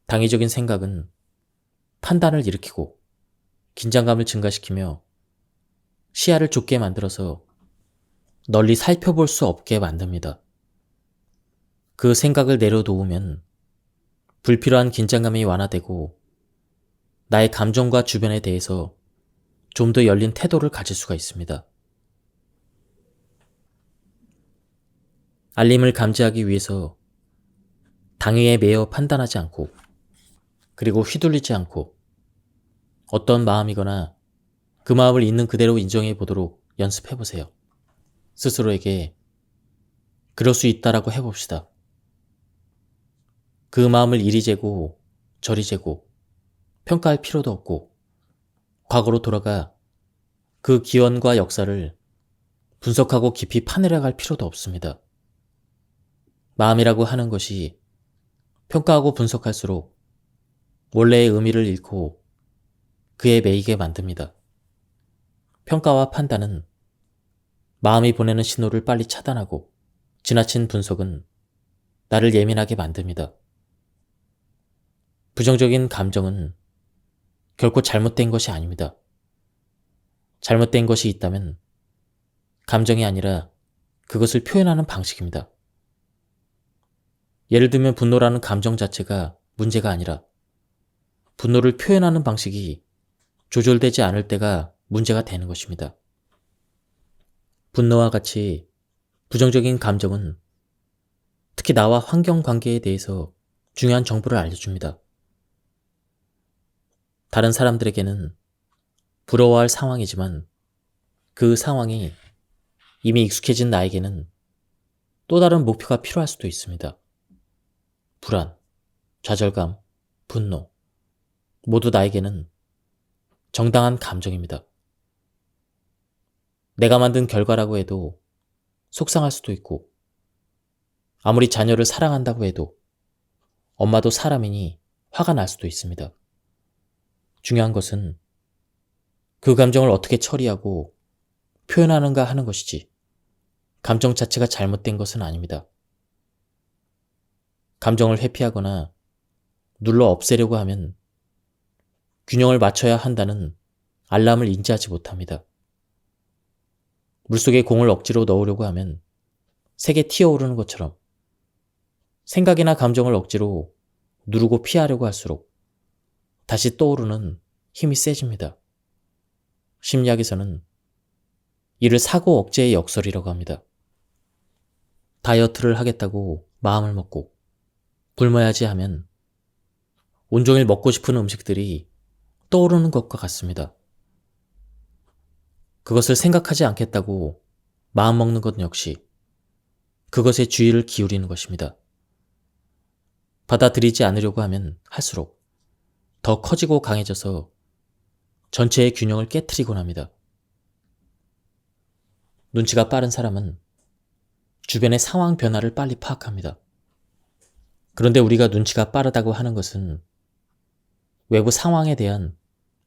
당위적인 생각은 판단을 일으키고 긴장감을 증가시키며 시야를 좁게 만들어서 널리 살펴볼 수 없게 만듭니다. 그 생각을 내려놓으면 불필요한 긴장감이 완화되고 나의 감정과 주변에 대해서 좀 더 열린 태도를 가질 수가 있습니다. 알림을 감지하기 위해서 당위에 매여 판단하지 않고 그리고 휘둘리지 않고 어떤 마음이거나 그 마음을 있는 그대로 인정해 보도록 연습해 보세요. 스스로에게 그럴 수 있다라고 해봅시다. 그 마음을 이리 재고 저리 재고 평가할 필요도 없고 과거로 돌아가 그 기원과 역사를 분석하고 깊이 파내려갈 필요도 없습니다. 마음이라고 하는 것이 평가하고 분석할수록 원래의 의미를 잃고 그에 매이게 만듭니다. 평가와 판단은 마음이 보내는 신호를 빨리 차단하고 지나친 분석은 나를 예민하게 만듭니다. 부정적인 감정은 결코 잘못된 것이 아닙니다. 잘못된 것이 있다면 감정이 아니라 그것을 표현하는 방식입니다. 예를 들면 분노라는 감정 자체가 문제가 아니라 분노를 표현하는 방식이 조절되지 않을 때가 문제가 되는 것입니다. 분노와 같이 부정적인 감정은 특히 나와 환경 관계에 대해서 중요한 정보를 알려줍니다. 다른 사람들에게는 부러워할 상황이지만 그 상황이 이미 익숙해진 나에게는 또 다른 목표가 필요할 수도 있습니다. 불안, 좌절감, 분노 모두 나에게는 정당한 감정입니다. 내가 만든 결과라고 해도 속상할 수도 있고 아무리 자녀를 사랑한다고 해도 엄마도 사람이니 화가 날 수도 있습니다. 중요한 것은 그 감정을 어떻게 처리하고 표현하는가 하는 것이지 감정 자체가 잘못된 것은 아닙니다. 감정을 회피하거나 눌러 없애려고 하면 균형을 맞춰야 한다는 알람을 인지하지 못합니다. 물속에 공을 억지로 넣으려고 하면 색에 튀어오르는 것처럼 생각이나 감정을 억지로 누르고 피하려고 할수록 다시 떠오르는 힘이 세집니다. 심리학에서는 이를 사고 억제의 역설이라고 합니다. 다이어트를 하겠다고 마음을 먹고 굶어야지 하면 온종일 먹고 싶은 음식들이 떠오르는 것과 같습니다. 그것을 생각하지 않겠다고 마음먹는 것 역시 그것에 주의를 기울이는 것입니다. 받아들이지 않으려고 하면 할수록 더 커지고 강해져서 전체의 균형을 깨트리곤 합니다. 눈치가 빠른 사람은 주변의 상황 변화를 빨리 파악합니다. 그런데 우리가 눈치가 빠르다고 하는 것은 외부 상황에 대한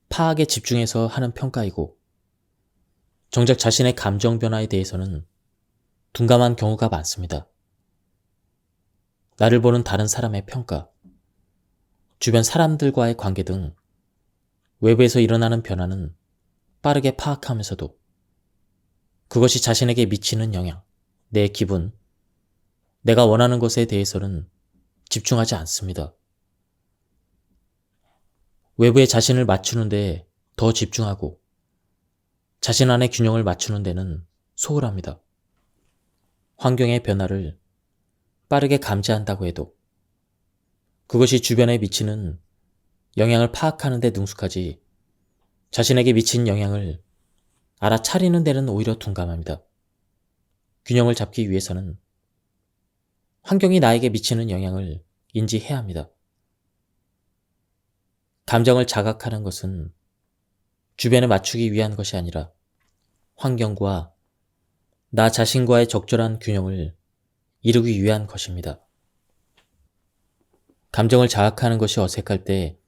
파악에 집중해서 하는 평가이고, 정작 자신의 감정 변화에 대해서는 둔감한 경우가 많습니다. 나를 보는 다른 사람의 평가, 주변 사람들과의 관계 등 외부에서 일어나는 변화는 빠르게 파악하면서도 그것이 자신에게 미치는 영향, 내 기분, 내가 원하는 것에 대해서는 집중하지 않습니다. 외부에 자신을 맞추는 데 더 집중하고 자신 안의 균형을 맞추는 데는 소홀합니다. 환경의 변화를 빠르게 감지한다고 해도 그것이 주변에 미치는 영향을 파악하는 데 능숙하지 자신에게 미친 영향을 알아차리는 데는 오히려 둔감합니다. 균형을 잡기 위해서는 환경이 나에게 미치는 영향을 인지해야 합니다. 감정을 자각하는 것은 주변에 맞추기 위한 것이 아니라 환경과 나 자신과의 적절한 균형을 이루기 위한 것입니다. 감정을 자각하는 것이 어색할 때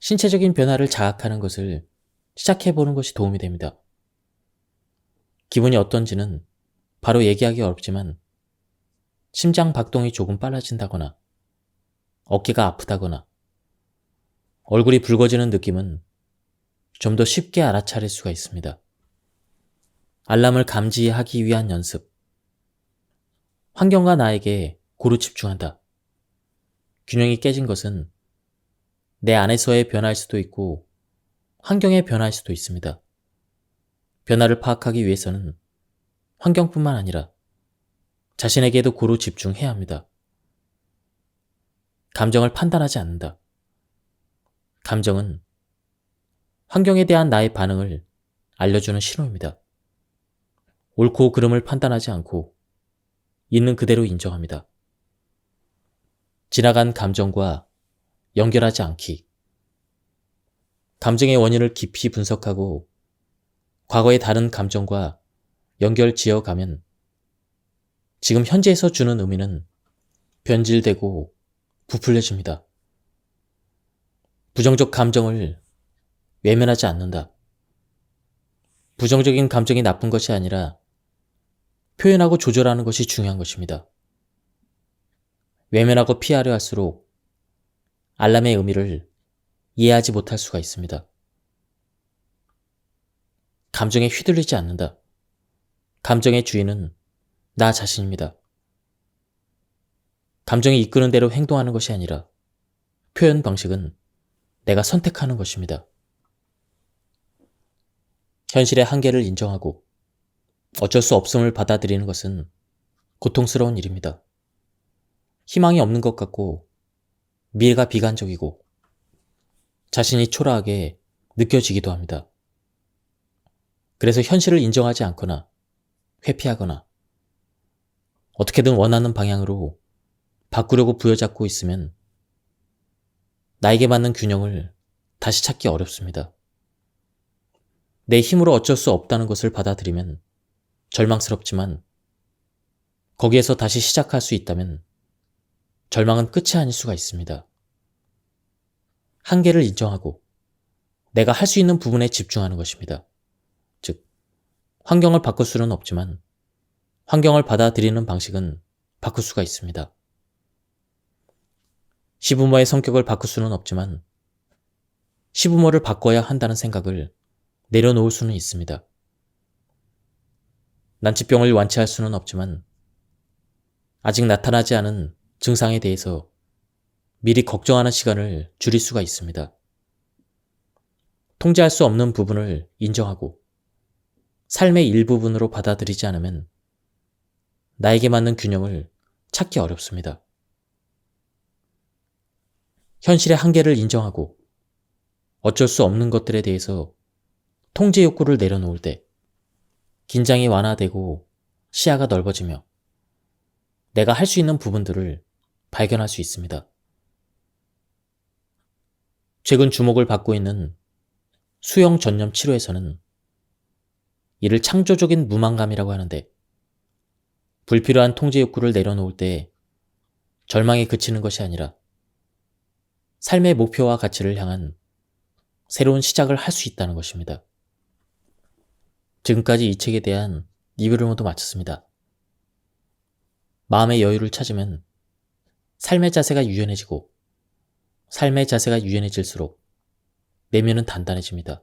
신체적인 변화를 자각하는 것을 시작해보는 것이 도움이 됩니다. 기분이 어떤지는 바로 얘기하기 어렵지만 심장 박동이 조금 빨라진다거나 어깨가 아프다거나 얼굴이 붉어지는 느낌은 좀 더 쉽게 알아차릴 수가 있습니다. 알람을 감지하기 위한 연습. 환경과 나에게 고루 집중한다. 균형이 깨진 것은 내 안에서의 변화일 수도 있고 환경의 변화일 수도 있습니다. 변화를 파악하기 위해서는 환경뿐만 아니라 자신에게도 고루 집중해야 합니다. 감정을 판단하지 않는다. 감정은 환경에 대한 나의 반응을 알려주는 신호입니다. 옳고 그름을 판단하지 않고 있는 그대로 인정합니다. 지나간 감정과 연결하지 않기. 감정의 원인을 깊이 분석하고 과거의 다른 감정과 연결 지어가면 지금 현재에서 주는 의미는 변질되고 부풀려집니다. 부정적 감정을 외면하지 않는다. 부정적인 감정이 나쁜 것이 아니라 표현하고 조절하는 것이 중요한 것입니다. 외면하고 피하려 할수록 알람의 의미를 이해하지 못할 수가 있습니다. 감정에 휘둘리지 않는다. 감정의 주인은 나 자신입니다. 감정이 이끄는 대로 행동하는 것이 아니라 표현 방식은 내가 선택하는 것입니다. 현실의 한계를 인정하고 어쩔 수 없음을 받아들이는 것은 고통스러운 일입니다. 희망이 없는 것 같고 미래가 비관적이고 자신이 초라하게 느껴지기도 합니다. 그래서 현실을 인정하지 않거나 회피하거나 어떻게든 원하는 방향으로 바꾸려고 부여잡고 있으면 나에게 맞는 균형을 다시 찾기 어렵습니다. 내 힘으로 어쩔 수 없다는 것을 받아들이면 절망스럽지만 거기에서 다시 시작할 수 있다면 절망은 끝이 아닐 수가 있습니다. 한계를 인정하고 내가 할 수 있는 부분에 집중하는 것입니다. 즉, 환경을 바꿀 수는 없지만 환경을 받아들이는 방식은 바꿀 수가 있습니다. 시부모의 성격을 바꿀 수는 없지만 시부모를 바꿔야 한다는 생각을 내려놓을 수는 있습니다. 난치병을 완치할 수는 없지만 아직 나타나지 않은 증상에 대해서 미리 걱정하는 시간을 줄일 수가 있습니다. 통제할 수 없는 부분을 인정하고 삶의 일부분으로 받아들이지 않으면 나에게 맞는 균형을 찾기 어렵습니다. 현실의 한계를 인정하고 어쩔 수 없는 것들에 대해서 통제 욕구를 내려놓을 때 긴장이 완화되고 시야가 넓어지며 내가 할 수 있는 부분들을 발견할 수 있습니다. 최근 주목을 받고 있는 수영 전념 치료에서는 이를 창조적인 무망감이라고 하는데, 불필요한 통제 욕구를 내려놓을 때 절망에 그치는 것이 아니라 삶의 목표와 가치를 향한 새로운 시작을 할 수 있다는 것입니다. 지금까지 이 책에 대한 리뷰를 모두 마쳤습니다. 마음의 여유를 찾으면 삶의 자세가 유연해지고 삶의 자세가 유연해질수록 내면은 단단해집니다.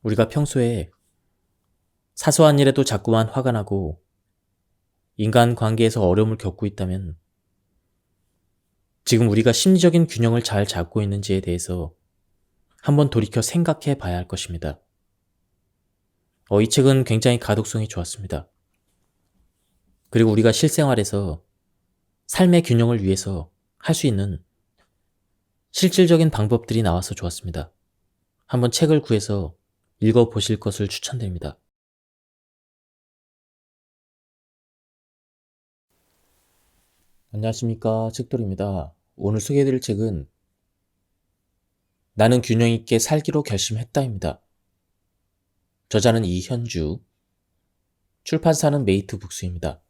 우리가 평소에 사소한 일에도 자꾸만 화가 나고 인간관계에서 어려움을 겪고 있다면 지금 우리가 심리적인 균형을 잘 잡고 있는지에 대해서 한번 돌이켜 생각해 봐야 할 것입니다. 이 책은 굉장히 가독성이 좋았습니다. 그리고 우리가 실생활에서 삶의 균형을 위해서 할 수 있는 실질적인 방법들이 나와서 좋았습니다. 한번 책을 구해서 읽어보실 것을 추천드립니다. 안녕하십니까, 책돌입니다. 오늘 소개해드릴 책은 나는 균형 있게 살기로 결심했다입니다. 저자는 이현주, 출판사는 메이트 북스입니다.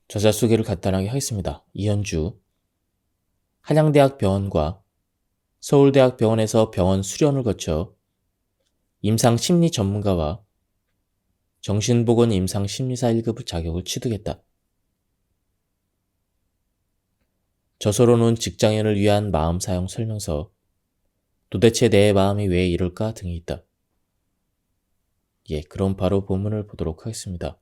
저자 소개를 간단하게 하겠습니다. 이현주, 한양대학 병원과 서울대학 병원에서 병원 수련을 거쳐 임상심리 전문가와 정신보건 임상심리사 1급 자격을 취득했다. 저서로는 직장인을 위한 마음사용 설명서, 도대체 내 마음이 왜 이럴까 등이 있다. 그럼 바로 본문을 보도록 하겠습니다.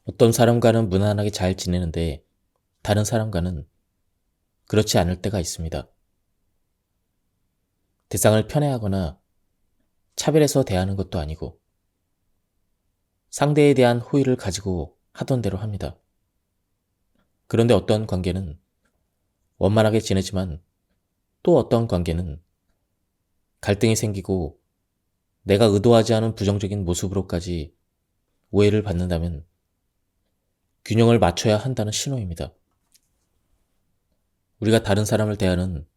어떤 사람과는 무난하게 잘 지내는데 다른 사람과는 그렇지 않을 때가 있습니다. 대상을 편애하거나 차별해서 대하는 것도 아니고 상대에 대한 호의를 가지고 하던 대로 합니다. 그런데 어떤 관계는 원만하게 지내지만 또 어떤 관계는 갈등이 생기고 내가 의도하지 않은 부정적인 모습으로까지 오해를 받는다면 균형을 맞춰야 한다는 신호입니다. 우리가 다른 사람을 대하는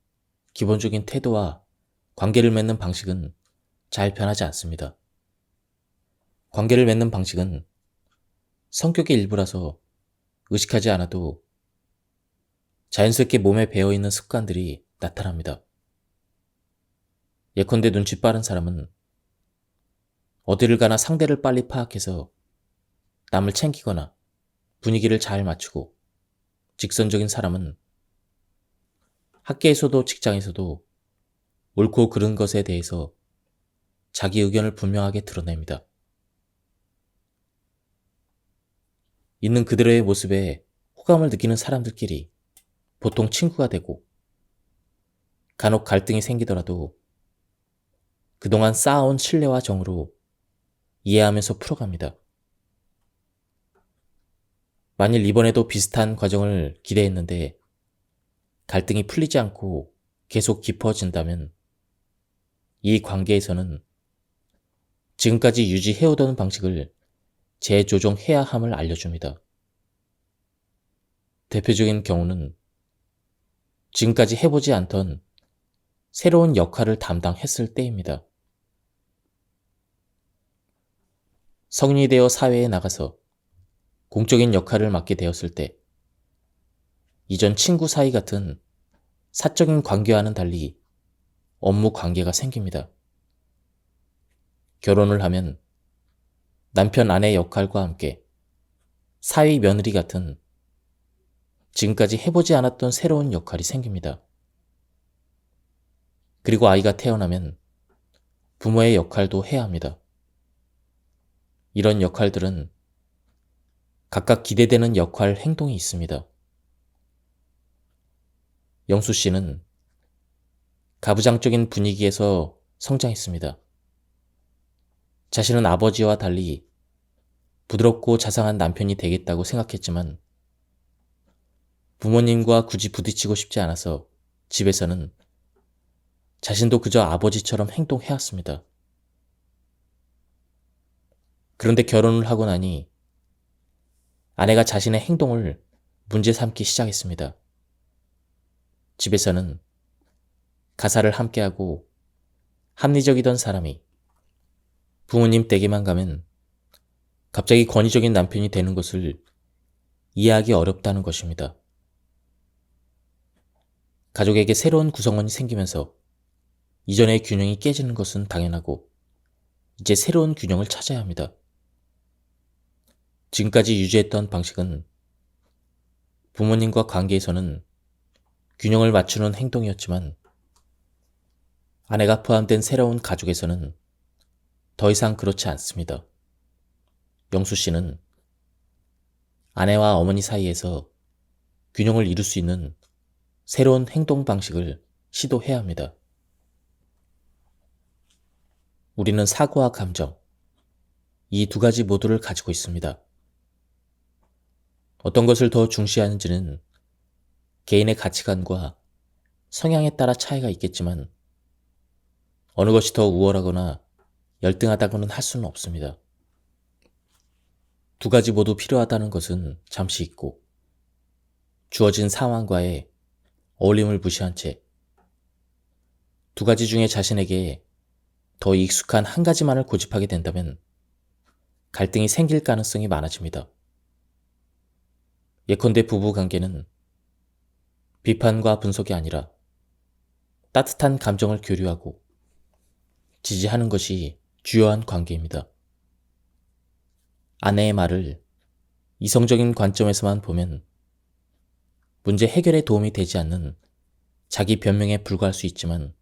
기본적인 태도와 관계를 맺는 방식은 잘 변하지 않습니다. 관계를 맺는 방식은 성격의 일부라서 의식하지 않아도 자연스럽게 몸에 배어있는 습관들이 나타납니다. 예컨대 눈치 빠른 사람은 어디를 가나 상대를 빨리 파악해서 남을 챙기거나 분위기를 잘 맞추고, 직선적인 사람은 학계에서도 직장에서도 옳고 그른 것에 대해서 자기 의견을 분명하게 드러냅니다. 있는 그대로의 모습에 호감을 느끼는 사람들끼리 보통 친구가 되고, 간혹 갈등이 생기더라도 그동안 쌓아온 신뢰와 정으로 이해하면서 풀어갑니다. 만일 이번에도 비슷한 과정을 기대했는데 갈등이 풀리지 않고 계속 깊어진다면 이 관계에서는 지금까지 유지해오던 방식을 재조정해야 함을 알려줍니다. 대표적인 경우는 지금까지 해보지 않던 새로운 역할을 담당했을 때입니다. 성인이 되어 사회에 나가서 공적인 역할을 맡게 되었을 때 이전 친구 사이 같은 사적인 관계와는 달리 업무 관계가 생깁니다. 결혼을 하면 남편 아내 역할과 함께 사위 며느리 같은 지금까지 해보지 않았던 새로운 역할이 생깁니다. 그리고 아이가 태어나면 부모의 역할도 해야 합니다. 이런 역할들은 각각 기대되는 역할, 행동이 있습니다. 영수 씨는 가부장적인 분위기에서 성장했습니다. 자신은 아버지와 달리 부드럽고 자상한 남편이 되겠다고 생각했지만 부모님과 굳이 부딪히고 싶지 않아서 집에서는 자신도 그저 아버지처럼 행동해왔습니다. 그런데 결혼을 하고 나니 아내가 자신의 행동을 문제 삼기 시작했습니다. 집에서는 가사를 함께하고 합리적이던 사람이 부모님 댁에만 가면 갑자기 권위적인 남편이 되는 것을 이해하기 어렵다는 것입니다. 가족에게 새로운 구성원이 생기면서 이전의 균형이 깨지는 것은 당연하고 이제 새로운 균형을 찾아야 합니다. 지금까지 유지했던 방식은 부모님과 관계에서는 균형을 맞추는 행동이었지만 아내가 포함된 새로운 가족에서는 더 이상 그렇지 않습니다. 영수 씨는 아내와 어머니 사이에서 균형을 이룰 수 있는 새로운 행동 방식을 시도해야 합니다. 우리는 사고와 감정, 이 두 가지 모두를 가지고 있습니다. 어떤 것을 더 중시하는지는 개인의 가치관과 성향에 따라 차이가 있겠지만 어느 것이 더 우월하거나 열등하다고는 할 수는 없습니다. 두 가지 모두 필요하다는 것은 잠시 잊고 주어진 상황과의 어울림을 무시한 채 두 가지 중에 자신에게 더 익숙한 한 가지만을 고집하게 된다면 갈등이 생길 가능성이 많아집니다. 예컨대 부부 관계는 비판과 분석이 아니라 따뜻한 감정을 교류하고 지지하는 것이 주요한 관계입니다. 아내의 말을 이성적인 관점에서만 보면 문제 해결에 도움이 되지 않는 자기 변명에 불과할 수 있지만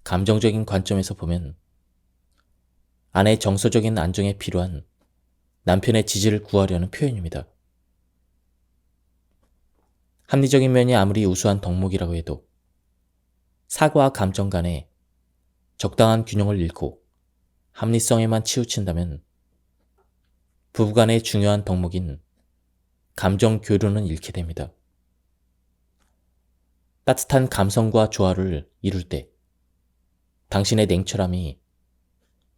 감정적인 관점에서 보면 아내의 정서적인 안정에 필요한 남편의 지지를 구하려는 표현입니다. 합리적인 면이 아무리 우수한 덕목이라고 해도 사고와 감정 간에 적당한 균형을 잃고 합리성에만 치우친다면 부부간의 중요한 덕목인 감정 교류는 잃게 됩니다. 따뜻한 감성과 조화를 이룰 때 당신의 냉철함이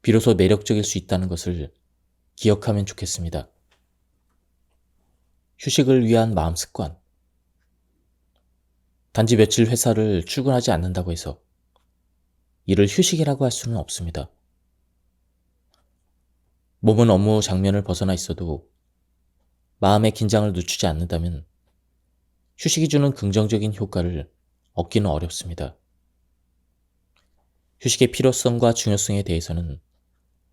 비로소 매력적일 수 있다는 것을 기억하면 좋겠습니다. 휴식을 위한 마음 습관. 단지 며칠 회사를 출근하지 않는다고 해서 이를 휴식이라고 할 수는 없습니다. 몸은 업무 장면을 벗어나 있어도 마음의 긴장을 늦추지 않는다면 휴식이 주는 긍정적인 효과를 얻기는 어렵습니다. 휴식의 필요성과 중요성에 대해서는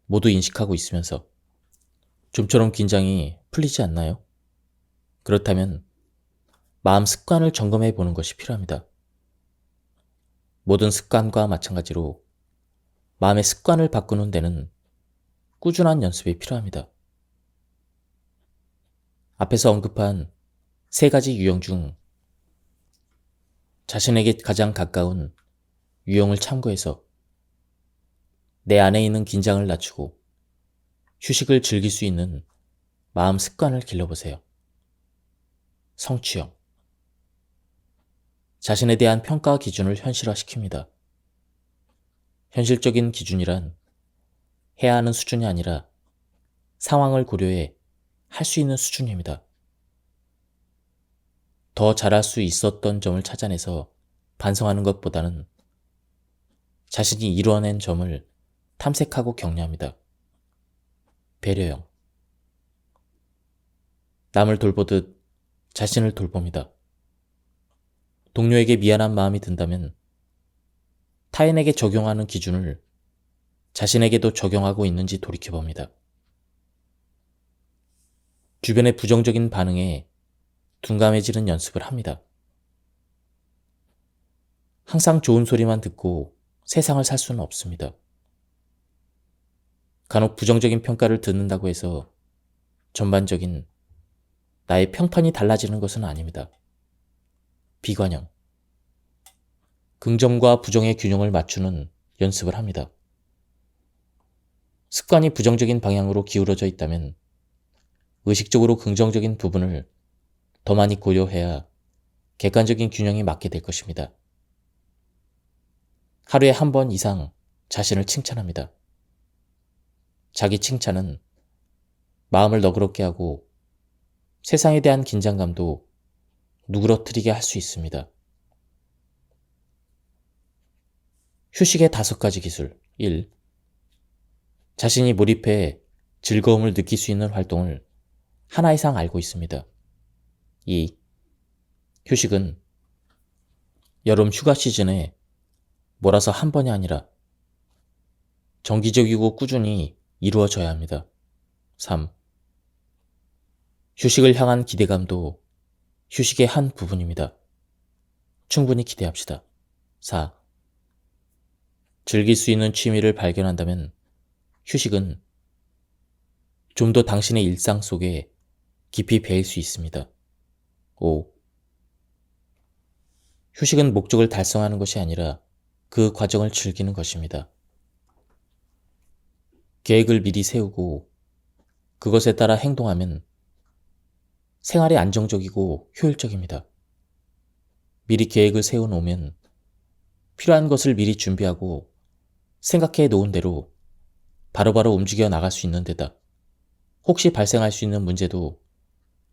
모두 인식하고 있으면서 좀처럼 긴장이 풀리지 않나요? 그렇다면 마음 습관을 점검해 보는 것이 필요합니다. 모든 습관과 마찬가지로 마음의 습관을 바꾸는 데는 꾸준한 연습이 필요합니다. 앞에서 언급한 세 가지 유형 중 자신에게 가장 가까운 유형을 참고해서 내 안에 있는 긴장을 낮추고 휴식을 즐길 수 있는 마음 습관을 길러보세요. 성취형. 자신에 대한 평가 기준을 현실화시킵니다. 현실적인 기준이란 해야 하는 수준이 아니라 상황을 고려해 할 수 있는 수준입니다. 더 잘할 수 있었던 점을 찾아내서 반성하는 것보다는 자신이 이루어낸 점을 탐색하고 격려합니다. 배려형. 남을 돌보듯 자신을 돌봅니다. 동료에게 미안한 마음이 든다면 타인에게 적용하는 기준을 자신에게도 적용하고 있는지 돌이켜봅니다. 주변의 부정적인 반응에 둔감해지는 연습을 합니다. 항상 좋은 소리만 듣고 세상을 살 수는 없습니다. 간혹 부정적인 평가를 듣는다고 해서 전반적인 나의 평판이 달라지는 것은 아닙니다. 비관형. 긍정과 부정의 균형을 맞추는 연습을 합니다. 습관이 부정적인 방향으로 기울어져 있다면 의식적으로 긍정적인 부분을 더 많이 고려해야 객관적인 균형이 맞게 될 것입니다. 하루에 한 번 이상 자신을 칭찬합니다. 자기 칭찬은 마음을 너그럽게 하고 세상에 대한 긴장감도 누그러뜨리게 할 수 있습니다. 휴식의 5가지 기술. 1. 자신이 몰입해 즐거움을 느낄 수 있는 활동을 하나 이상 알고 있습니다. 2. 휴식은 여름 휴가 시즌에 몰아서 한 번이 아니라 정기적이고 꾸준히 이루어져야 합니다. 3. 휴식을 향한 기대감도 휴식의 한 부분입니다. 충분히 기대합시다. 4. 즐길 수 있는 취미를 발견한다면 휴식은 좀 더 당신의 일상 속에 깊이 배일 수 있습니다. 5. 휴식은 목적을 달성하는 것이 아니라 그 과정을 즐기는 것입니다. 계획을 미리 세우고 그것에 따라 행동하면 생활이 안정적이고 효율적입니다. 미리 계획을 세워놓으면 필요한 것을 미리 준비하고 생각해 놓은 대로 바로바로 움직여 나갈 수 있는 데다 혹시 발생할 수 있는 문제도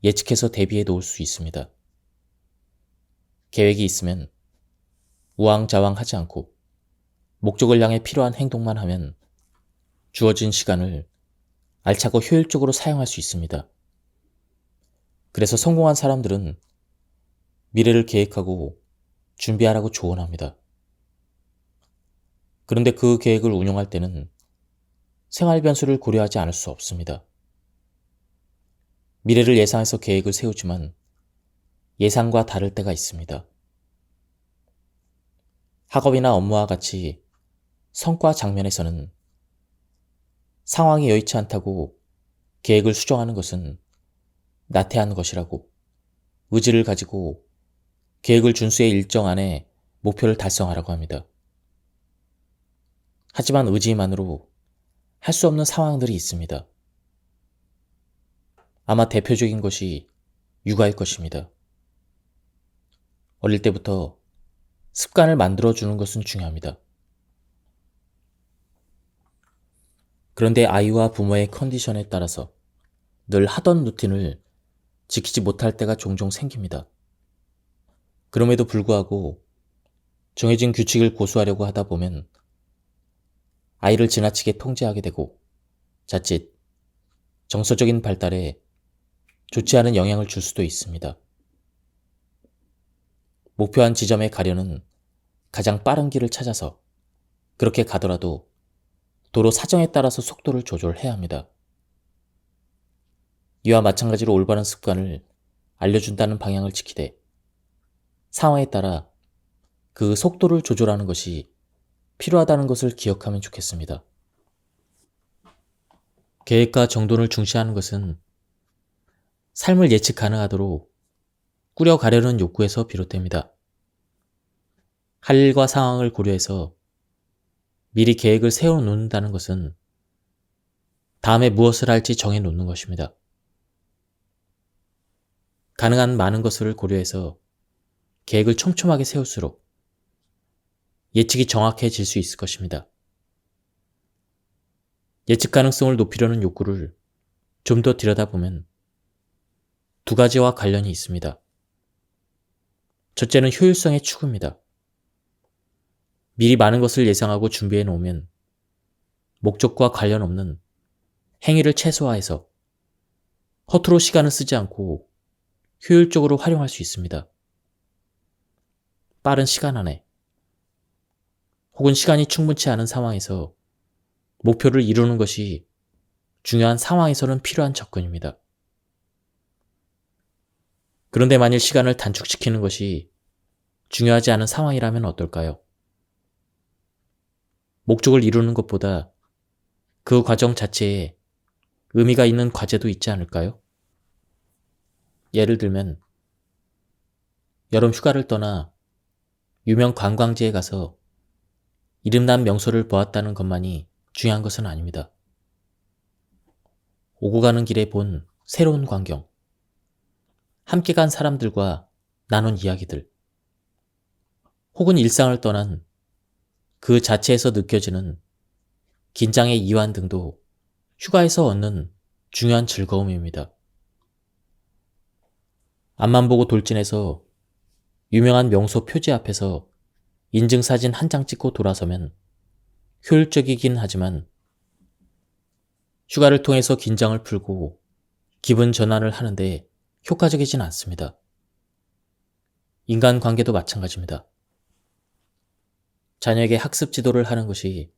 예측해서 대비해 놓을 수 있습니다. 계획이 있으면 우왕좌왕하지 않고 목적을 향해 필요한 행동만 하면 주어진 시간을 알차고 효율적으로 사용할 수 있습니다. 그래서 성공한 사람들은 미래를 계획하고 준비하라고 조언합니다. 그런데 그 계획을 운용할 때는 생활 변수를 고려하지 않을 수 없습니다. 미래를 예상해서 계획을 세우지만 예상과 다를 때가 있습니다. 학업이나 업무와 같이 성과 장면에서는 상황이 여의치 않다고 계획을 수정하는 것은 나태한 것이라고 의지를 가지고 계획을 준수의 일정 안에 목표를 달성하라고 합니다. 하지만 의지만으로 할 수 없는 상황들이 있습니다. 아마 대표적인 것이 육아일 것입니다. 어릴 때부터 습관을 만들어주는 것은 중요합니다. 그런데 아이와 부모의 컨디션에 따라서 늘 하던 루틴을 지키지 못할 때가 종종 생깁니다. 그럼에도 불구하고 정해진 규칙을 고수하려고 하다 보면 아이를 지나치게 통제하게 되고 자칫 정서적인 발달에 좋지 않은 영향을 줄 수도 있습니다. 목표한 지점에 가려는 가장 빠른 길을 찾아서 그렇게 가더라도 도로 사정에 따라서 속도를 조절해야 합니다. 이와 마찬가지로 올바른 습관을 알려준다는 방향을 지키되 상황에 따라 그 속도를 조절하는 것이 필요하다는 것을 기억하면 좋겠습니다. 계획과 정돈을 중시하는 것은 삶을 예측 가능하도록 꾸려가려는 욕구에서 비롯됩니다. 할 일과 상황을 고려해서 미리 계획을 세워놓는다는 것은 다음에 무엇을 할지 정해놓는 것입니다. 가능한 많은 것을 고려해서 계획을 촘촘하게 세울수록 예측이 정확해질 수 있을 것입니다. 예측 가능성을 높이려는 욕구를 좀 더 들여다보면 2가지와 관련이 있습니다. 첫째는 효율성의 추구입니다. 미리 많은 것을 예상하고 준비해 놓으면 목적과 관련 없는 행위를 최소화해서 허투루 시간을 쓰지 않고 효율적으로 활용할 수 있습니다. 빠른 시간 안에 혹은 시간이 충분치 않은 상황에서 목표를 이루는 것이 중요한 상황에서는 필요한 접근입니다. 그런데 만일 시간을 단축시키는 것이 중요하지 않은 상황이라면 어떨까요? 목적을 이루는 것보다 그 과정 자체에 의미가 있는 과제도 있지 않을까요? 예를 들면 여름 휴가를 떠나 유명 관광지에 가서 이름난 명소를 보았다는 것만이 중요한 것은 아닙니다. 오고 가는 길에 본 새로운 광경, 함께 간 사람들과 나눈 이야기들, 혹은 일상을 떠난 그 자체에서 느껴지는 긴장의 이완 등도 휴가에서 얻는 중요한 즐거움입니다. 앞만 보고 돌진해서 유명한 명소 표지 앞에서 인증사진 한 장 찍고 돌아서면 효율적이긴 하지만 휴가를 통해서 긴장을 풀고 기분 전환을 하는데 효과적이진 않습니다. 인간관계도 마찬가지입니다. 자녀에게 학습 지도를 하는 것이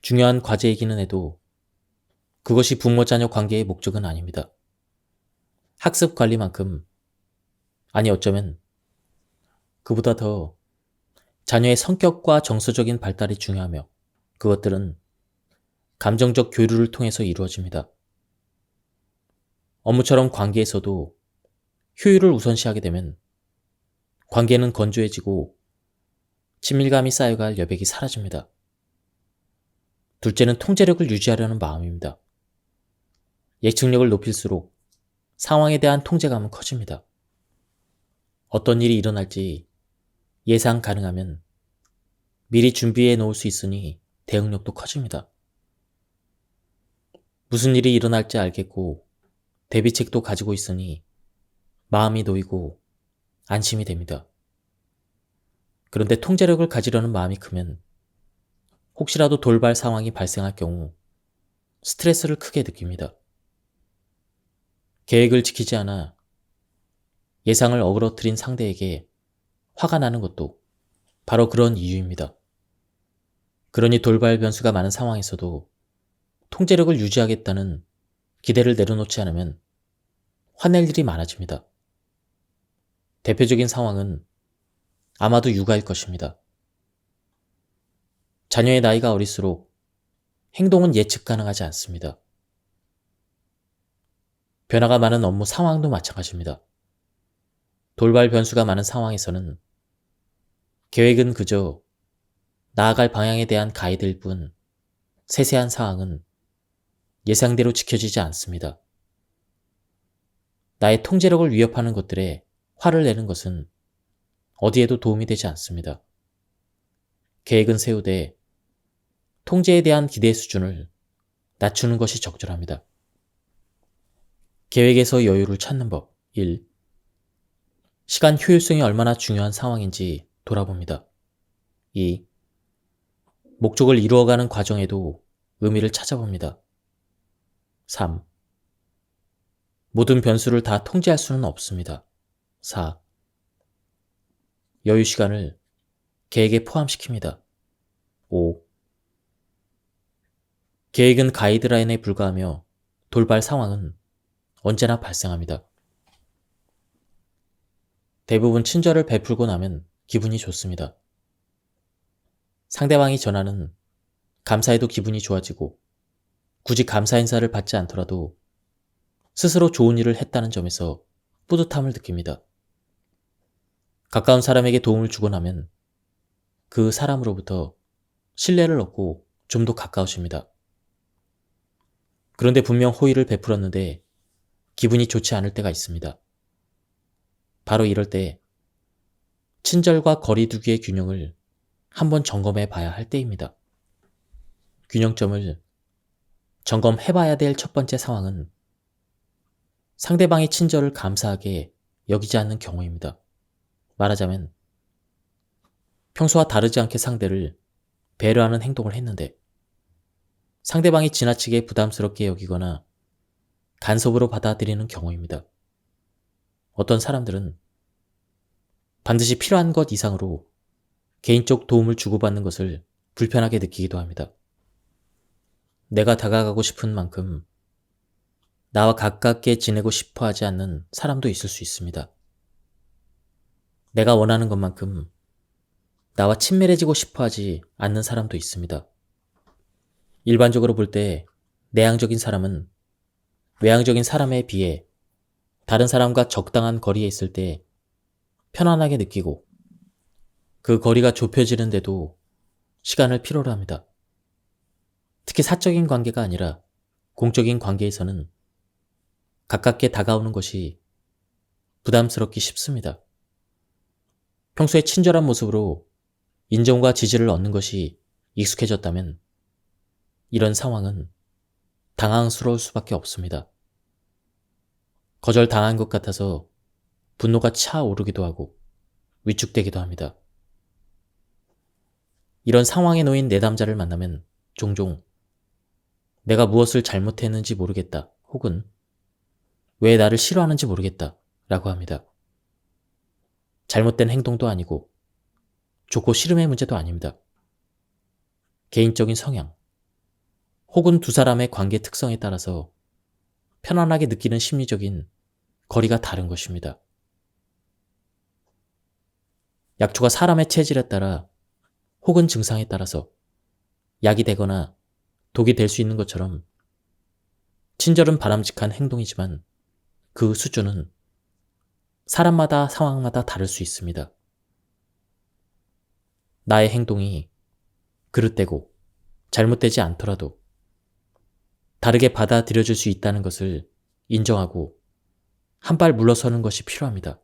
중요한 과제이기는 해도 그것이 부모 자녀 관계의 목적은 아닙니다. 학습 관리만큼, 아니 어쩌면 그보다 더 자녀의 성격과 정서적인 발달이 중요하며 그것들은 감정적 교류를 통해서 이루어집니다. 업무처럼 관계에서도 효율을 우선시하게 되면 관계는 건조해지고 친밀감이 쌓여갈 여백이 사라집니다. 둘째는 통제력을 유지하려는 마음입니다. 예측력을 높일수록 상황에 대한 통제감은 커집니다. 어떤 일이 일어날지 예상 가능하면 미리 준비해 놓을 수 있으니 대응력도 커집니다. 무슨 일이 일어날지 알겠고 대비책도 가지고 있으니 마음이 놓이고 안심이 됩니다. 그런데 통제력을 가지려는 마음이 크면 혹시라도 돌발 상황이 발생할 경우 스트레스를 크게 느낍니다. 계획을 지키지 않아 예상을 어그러뜨린 상대에게 화가 나는 것도 바로 그런 이유입니다. 그러니 돌발 변수가 많은 상황에서도 통제력을 유지하겠다는 기대를 내려놓지 않으면 화낼 일이 많아집니다. 대표적인 상황은 아마도 육아일 것입니다. 자녀의 나이가 어릴수록 행동은 예측 가능하지 않습니다. 변화가 많은 업무 상황도 마찬가지입니다. 돌발 변수가 많은 상황에서는 계획은 그저 나아갈 방향에 대한 가이드일 뿐 세세한 사항은 예상대로 지켜지지 않습니다. 나의 통제력을 위협하는 것들에 화를 내는 것은 어디에도 도움이 되지 않습니다. 계획은 세우되 통제에 대한 기대 수준을 낮추는 것이 적절합니다. 계획에서 여유를 찾는 법 1. 시간 효율성이 얼마나 중요한 상황인지 돌아봅니다. 2. 목적을 이루어가는 과정에도 의미를 찾아봅니다. 3. 모든 변수를 다 통제할 수는 없습니다. 4. 여유 시간을 계획에 포함시킵니다. 5. 계획은 가이드라인에 불과하며 돌발 상황은 언제나 발생합니다. 대부분 친절을 베풀고 나면 기분이 좋습니다. 상대방이 전하는 감사에도 기분이 좋아지고 굳이 감사 인사를 받지 않더라도 스스로 좋은 일을 했다는 점에서 뿌듯함을 느낍니다. 가까운 사람에게 도움을 주고 나면 그 사람으로부터 신뢰를 얻고 좀 더 가까워집니다. 그런데 분명 호의를 베풀었는데 기분이 좋지 않을 때가 있습니다. 바로 이럴 때 친절과 거리두기의 균형을 한번 점검해 봐야 할 때입니다. 균형점을 점검해 봐야 될 첫 번째 상황은 상대방의 친절을 감사하게 여기지 않는 경우입니다. 말하자면 평소와 다르지 않게 상대를 배려하는 행동을 했는데 상대방이 지나치게 부담스럽게 여기거나 간섭으로 받아들이는 경우입니다. 어떤 사람들은 반드시 필요한 것 이상으로 개인적 도움을 주고받는 것을 불편하게 느끼기도 합니다. 내가 다가가고 싶은 만큼 나와 가깝게 지내고 싶어 하지 않는 사람도 있을 수 있습니다. 내가 원하는 것만큼 나와 친밀해지고 싶어 하지 않는 사람도 있습니다. 일반적으로 볼 때 내향적인 사람은 외향적인 사람에 비해 다른 사람과 적당한 거리에 있을 때 편안하게 느끼고 그 거리가 좁혀지는데도 시간을 필요로 합니다. 특히 사적인 관계가 아니라 공적인 관계에서는 가깝게 다가오는 것이 부담스럽기 쉽습니다. 평소에 친절한 모습으로 인정과 지지를 얻는 것이 익숙해졌다면 이런 상황은 당황스러울 수밖에 없습니다. 거절당한 것 같아서 분노가 차오르기도 하고 위축되기도 합니다. 이런 상황에 놓인 내담자를 만나면 종종 내가 무엇을 잘못했는지 모르겠다 혹은 왜 나를 싫어하는지 모르겠다 라고 합니다. 잘못된 행동도 아니고 좋고 싫음의 문제도 아닙니다. 개인적인 성향 혹은 두 사람의 관계 특성에 따라서 편안하게 느끼는 심리적인 거리가 다른 것입니다. 약초가 사람의 체질에 따라 혹은 증상에 따라서 약이 되거나 독이 될 수 있는 것처럼 친절은 바람직한 행동이지만 그 수준은 사람마다 상황마다 다를 수 있습니다. 나의 행동이 그릇되고 잘못되지 않더라도 다르게 받아들여질 수 있다는 것을 인정하고 한 발 물러서는 것이 필요합니다.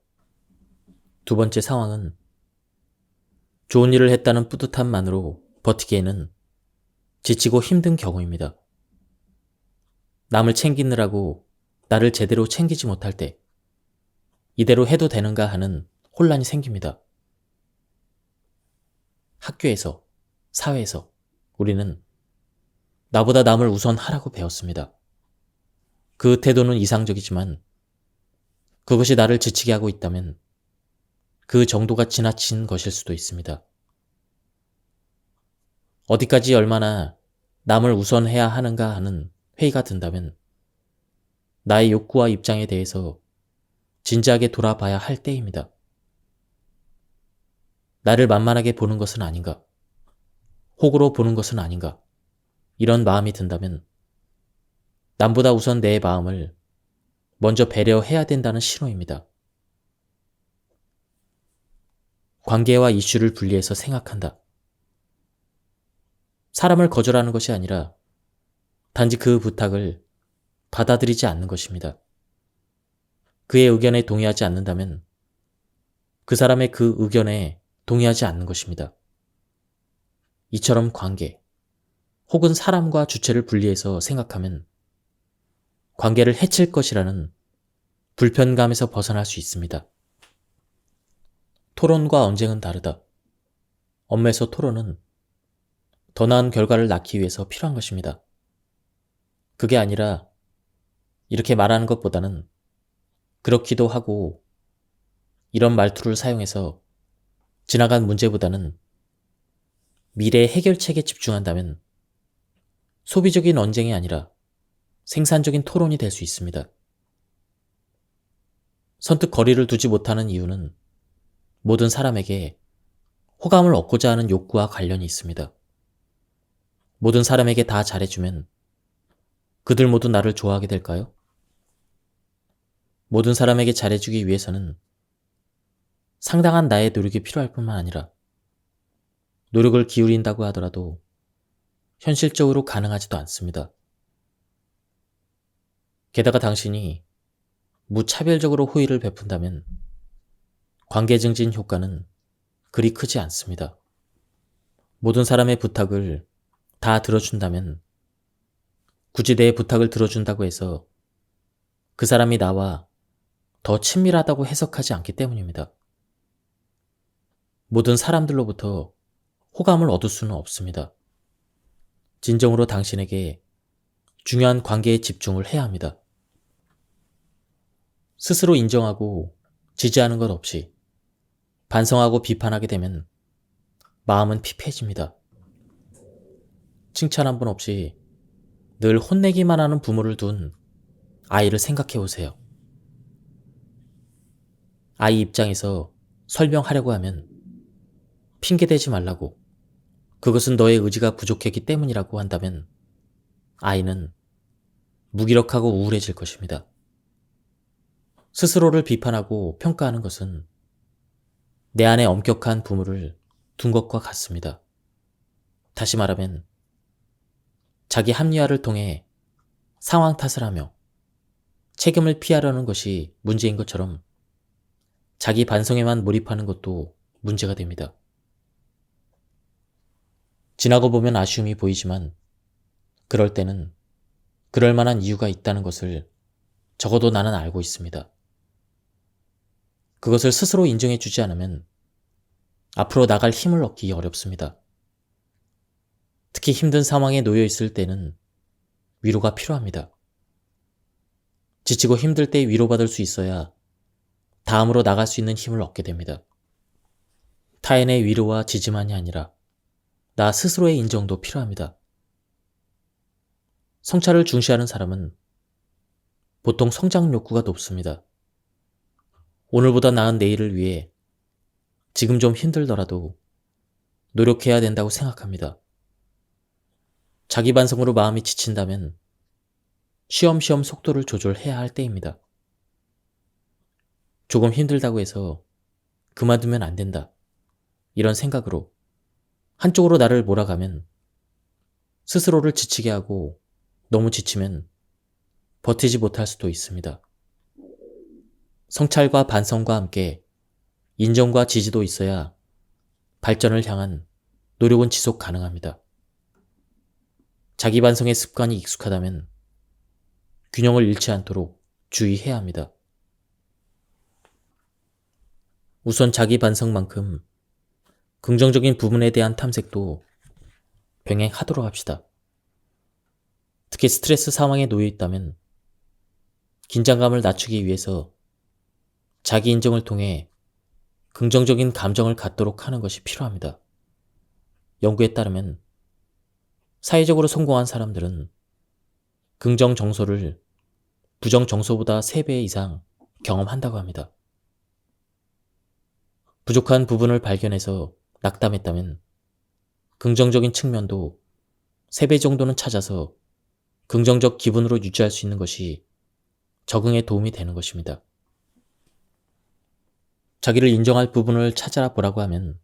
두 번째 상황은 좋은 일을 했다는 뿌듯함만으로 버티기에는 지치고 힘든 경우입니다. 남을 챙기느라고 나를 제대로 챙기지 못할 때 이대로 해도 되는가 하는 혼란이 생깁니다. 학교에서, 사회에서 우리는 나보다 남을 우선하라고 배웠습니다. 그 태도는 이상적이지만 그것이 나를 지치게 하고 있다면 그 정도가 지나친 것일 수도 있습니다. 어디까지 얼마나 남을 우선해야 하는가 하는 회의가 든다면 나의 욕구와 입장에 대해서 진지하게 돌아봐야 할 때입니다. 나를 만만하게 보는 것은 아닌가? 호구로 보는 것은 아닌가? 이런 마음이 든다면 남보다 우선 내 마음을 먼저 배려해야 된다는 신호입니다. 관계와 이슈를 분리해서 생각한다. 사람을 거절하는 것이 아니라 단지 그 부탁을 받아들이지 않는 것입니다. 그의 의견에 동의하지 않는다면 그 사람의 그 의견에 동의하지 않는 것입니다. 이처럼 관계 혹은 사람과 주체를 분리해서 생각하면 관계를 해칠 것이라는 불편감에서 벗어날 수 있습니다. 토론과 언쟁은 다르다. 업무에서 토론은 더 나은 결과를 낳기 위해서 필요한 것입니다. 그게 아니라 이렇게 말하는 것보다는 그렇기도 하고 이런 말투를 사용해서 지나간 문제보다는 미래의 해결책에 집중한다면 소비적인 언쟁이 아니라 생산적인 토론이 될 수 있습니다. 선뜻 거리를 두지 못하는 이유는 모든 사람에게 호감을 얻고자 하는 욕구와 관련이 있습니다. 모든 사람에게 다 잘해주면 그들 모두 나를 좋아하게 될까요? 모든 사람에게 잘해주기 위해서는 상당한 나의 노력이 필요할 뿐만 아니라 노력을 기울인다고 하더라도 현실적으로 가능하지도 않습니다. 게다가 당신이 무차별적으로 호의를 베푼다면 관계 증진 효과는 그리 크지 않습니다. 모든 사람의 부탁을 다 들어준다면 굳이 내 부탁을 들어준다고 해서 그 사람이 나와 더 친밀하다고 해석하지 않기 때문입니다. 모든 사람들로부터 호감을 얻을 수는 없습니다. 진정으로 당신에게 중요한 관계에 집중을 해야 합니다. 스스로 인정하고 지지하는 것 없이 반성하고 비판하게 되면 마음은 피폐해집니다. 칭찬 한 번 없이 늘 혼내기만 하는 부모를 둔 아이를 생각해 보세요. 아이 입장에서 설명하려고 하면 핑계대지 말라고, 그것은 너의 의지가 부족했기 때문이라고 한다면 아이는 무기력하고 우울해질 것입니다. 스스로를 비판하고 평가하는 것은 내 안에 엄격한 부모를 둔 것과 같습니다. 다시 말하면 자기 합리화를 통해 상황 탓을 하며 책임을 피하려는 것이 문제인 것처럼 자기 반성에만 몰입하는 것도 문제가 됩니다. 지나고 보면 아쉬움이 보이지만 그럴 때는 그럴 만한 이유가 있다는 것을 적어도 나는 알고 있습니다. 그것을 스스로 인정해 주지 않으면 앞으로 나갈 힘을 얻기 어렵습니다. 특히 힘든 상황에 놓여 있을 때는 위로가 필요합니다. 지치고 힘들 때 위로받을 수 있어야 다음으로 나갈 수 있는 힘을 얻게 됩니다. 타인의 위로와 지지만이 아니라 나 스스로의 인정도 필요합니다. 성찰을 중시하는 사람은 보통 성장 욕구가 높습니다. 오늘보다 나은 내일을 위해 지금 좀 힘들더라도 노력해야 된다고 생각합니다. 자기 반성으로 마음이 지친다면 쉬엄쉬엄 속도를 조절해야 할 때입니다. 조금 힘들다고 해서 그만두면 안 된다, 이런 생각으로 한쪽으로 나를 몰아가면 스스로를 지치게 하고 너무 지치면 버티지 못할 수도 있습니다. 성찰과 반성과 함께 인정과 지지도 있어야 발전을 향한 노력은 지속 가능합니다. 자기 반성의 습관이 익숙하다면 균형을 잃지 않도록 주의해야 합니다. 우선 자기 반성만큼 긍정적인 부분에 대한 탐색도 병행하도록 합시다. 특히 스트레스 상황에 놓여 있다면 긴장감을 낮추기 위해서 자기 인정을 통해 긍정적인 감정을 갖도록 하는 것이 필요합니다. 연구에 따르면 사회적으로 성공한 사람들은 긍정 정서를 부정 정서보다 3배 이상 경험한다고 합니다. 부족한 부분을 발견해서 낙담했다면 긍정적인 측면도 3배 정도는 찾아서 긍정적 기분으로 유지할 수 있는 것이 적응에 도움이 되는 것입니다. 자기를 인정할 부분을 찾아라 보라고 하면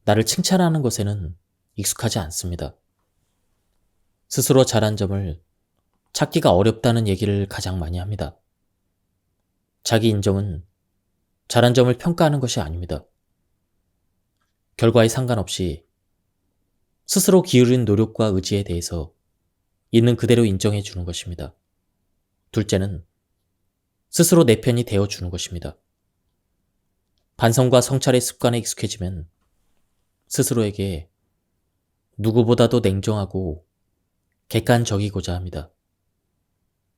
나를 칭찬하는 것에는 익숙하지 않습니다. 스스로 잘한 점을 찾기가 어렵다는 얘기를 가장 많이 합니다. 자기 인정은 잘한 점을 평가하는 것이 아닙니다. 결과에 상관없이 스스로 기울인 노력과 의지에 대해서 있는 그대로 인정해 주는 것입니다. 둘째는 스스로 내 편이 되어 주는 것입니다. 반성과 성찰의 습관에 익숙해지면 스스로에게 누구보다도 냉정하고 객관적이고자 합니다.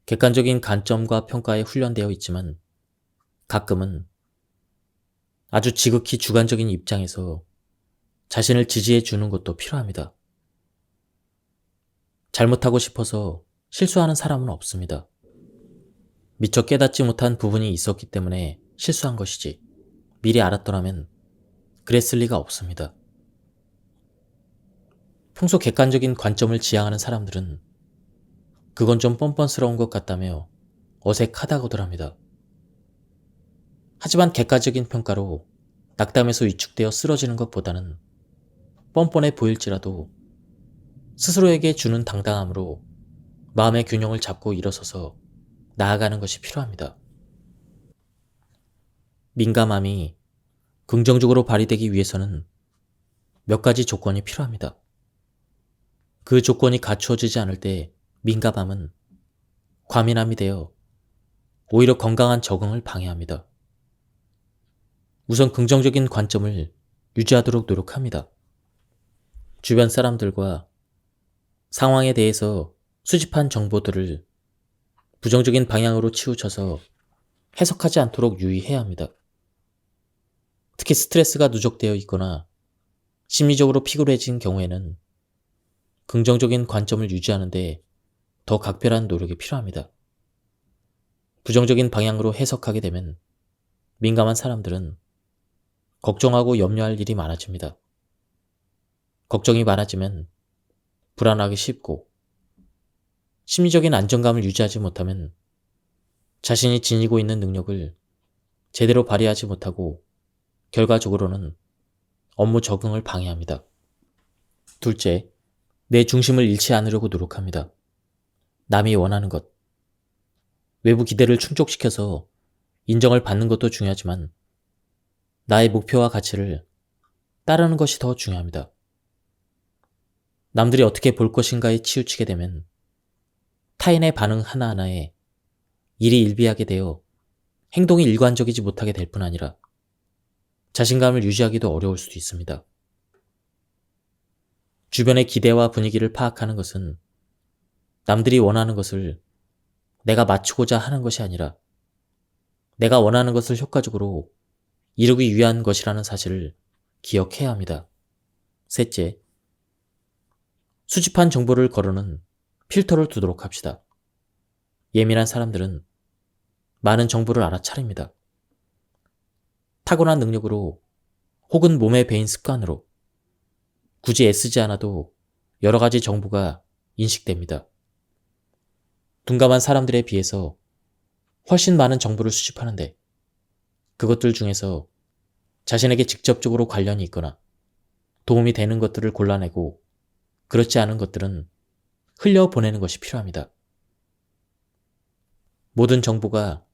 객관적인 관점과 평가에 훈련되어 있지만 가끔은 아주 지극히 주관적인 입장에서 자신을 지지해 주는 것도 필요합니다. 잘못하고 싶어서 실수하는 사람은 없습니다. 미처 깨닫지 못한 부분이 있었기 때문에 실수한 것이지 미리 알았더라면 그랬을 리가 없습니다. 평소 객관적인 관점을 지향하는 사람들은 그건 좀 뻔뻔스러운 것 같다며 어색하다고들 합니다. 하지만 객관적인 평가로 낙담에서 위축되어 쓰러지는 것보다는 뻔뻔해 보일지라도 스스로에게 주는 당당함으로 마음의 균형을 잡고 일어서서 나아가는 것이 필요합니다. 민감함이 긍정적으로 발휘되기 위해서는 몇 가지 조건이 필요합니다. 그 조건이 갖추어지지 않을 때 민감함은 과민함이 되어 오히려 건강한 적응을 방해합니다. 우선 긍정적인 관점을 유지하도록 노력합니다. 주변 사람들과 상황에 대해서 수집한 정보들을 부정적인 방향으로 치우쳐서 해석하지 않도록 유의해야 합니다. 특히 스트레스가 누적되어 있거나 심리적으로 피곤해진 경우에는 긍정적인 관점을 유지하는 데 더 각별한 노력이 필요합니다. 부정적인 방향으로 해석하게 되면 민감한 사람들은 걱정하고 염려할 일이 많아집니다. 걱정이 많아지면 불안하기 쉽고 심리적인 안정감을 유지하지 못하면 자신이 지니고 있는 능력을 제대로 발휘하지 못하고 결과적으로는 업무 적응을 방해합니다. 둘째, 내 중심을 잃지 않으려고 노력합니다. 남이 원하는 것, 외부 기대를 충족시켜서 인정을 받는 것도 중요하지만 나의 목표와 가치를 따르는 것이 더 중요합니다. 남들이 어떻게 볼 것인가에 치우치게 되면 타인의 반응 하나하나에 일이 일비하게 되어 행동이 일관적이지 못하게 될 뿐 아니라 자신감을 유지하기도 어려울 수도 있습니다. 주변의 기대와 분위기를 파악하는 것은 남들이 원하는 것을 내가 맞추고자 하는 것이 아니라 내가 원하는 것을 효과적으로 이루기 위한 것이라는 사실을 기억해야 합니다. 셋째, 수집한 정보를 거르는 필터를 두도록 합시다. 예민한 사람들은 많은 정보를 알아차립니다. 타고난 능력으로 혹은 몸에 배인 습관으로 굳이 애쓰지 않아도 여러 가지 정보가 인식됩니다. 둔감한 사람들에 비해서 훨씬 많은 정보를 수집하는데 그것들 중에서 자신에게 직접적으로 관련이 있거나 도움이 되는 것들을 골라내고 그렇지 않은 것들은 흘려보내는 것이 필요합니다. 모든 정보가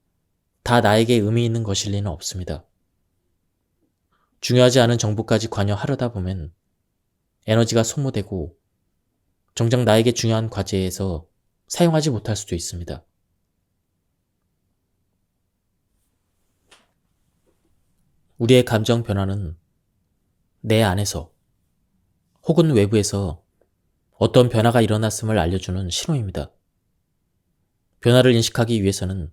다 나에게 의미 있는 것일 리는 없습니다. 중요하지 않은 정보까지 관여하려다 보면 에너지가 소모되고 정작 나에게 중요한 과제에서 사용하지 못할 수도 있습니다. 우리의 감정 변화는 내 안에서 혹은 외부에서 어떤 변화가 일어났음을 알려주는 신호입니다. 변화를 인식하기 위해서는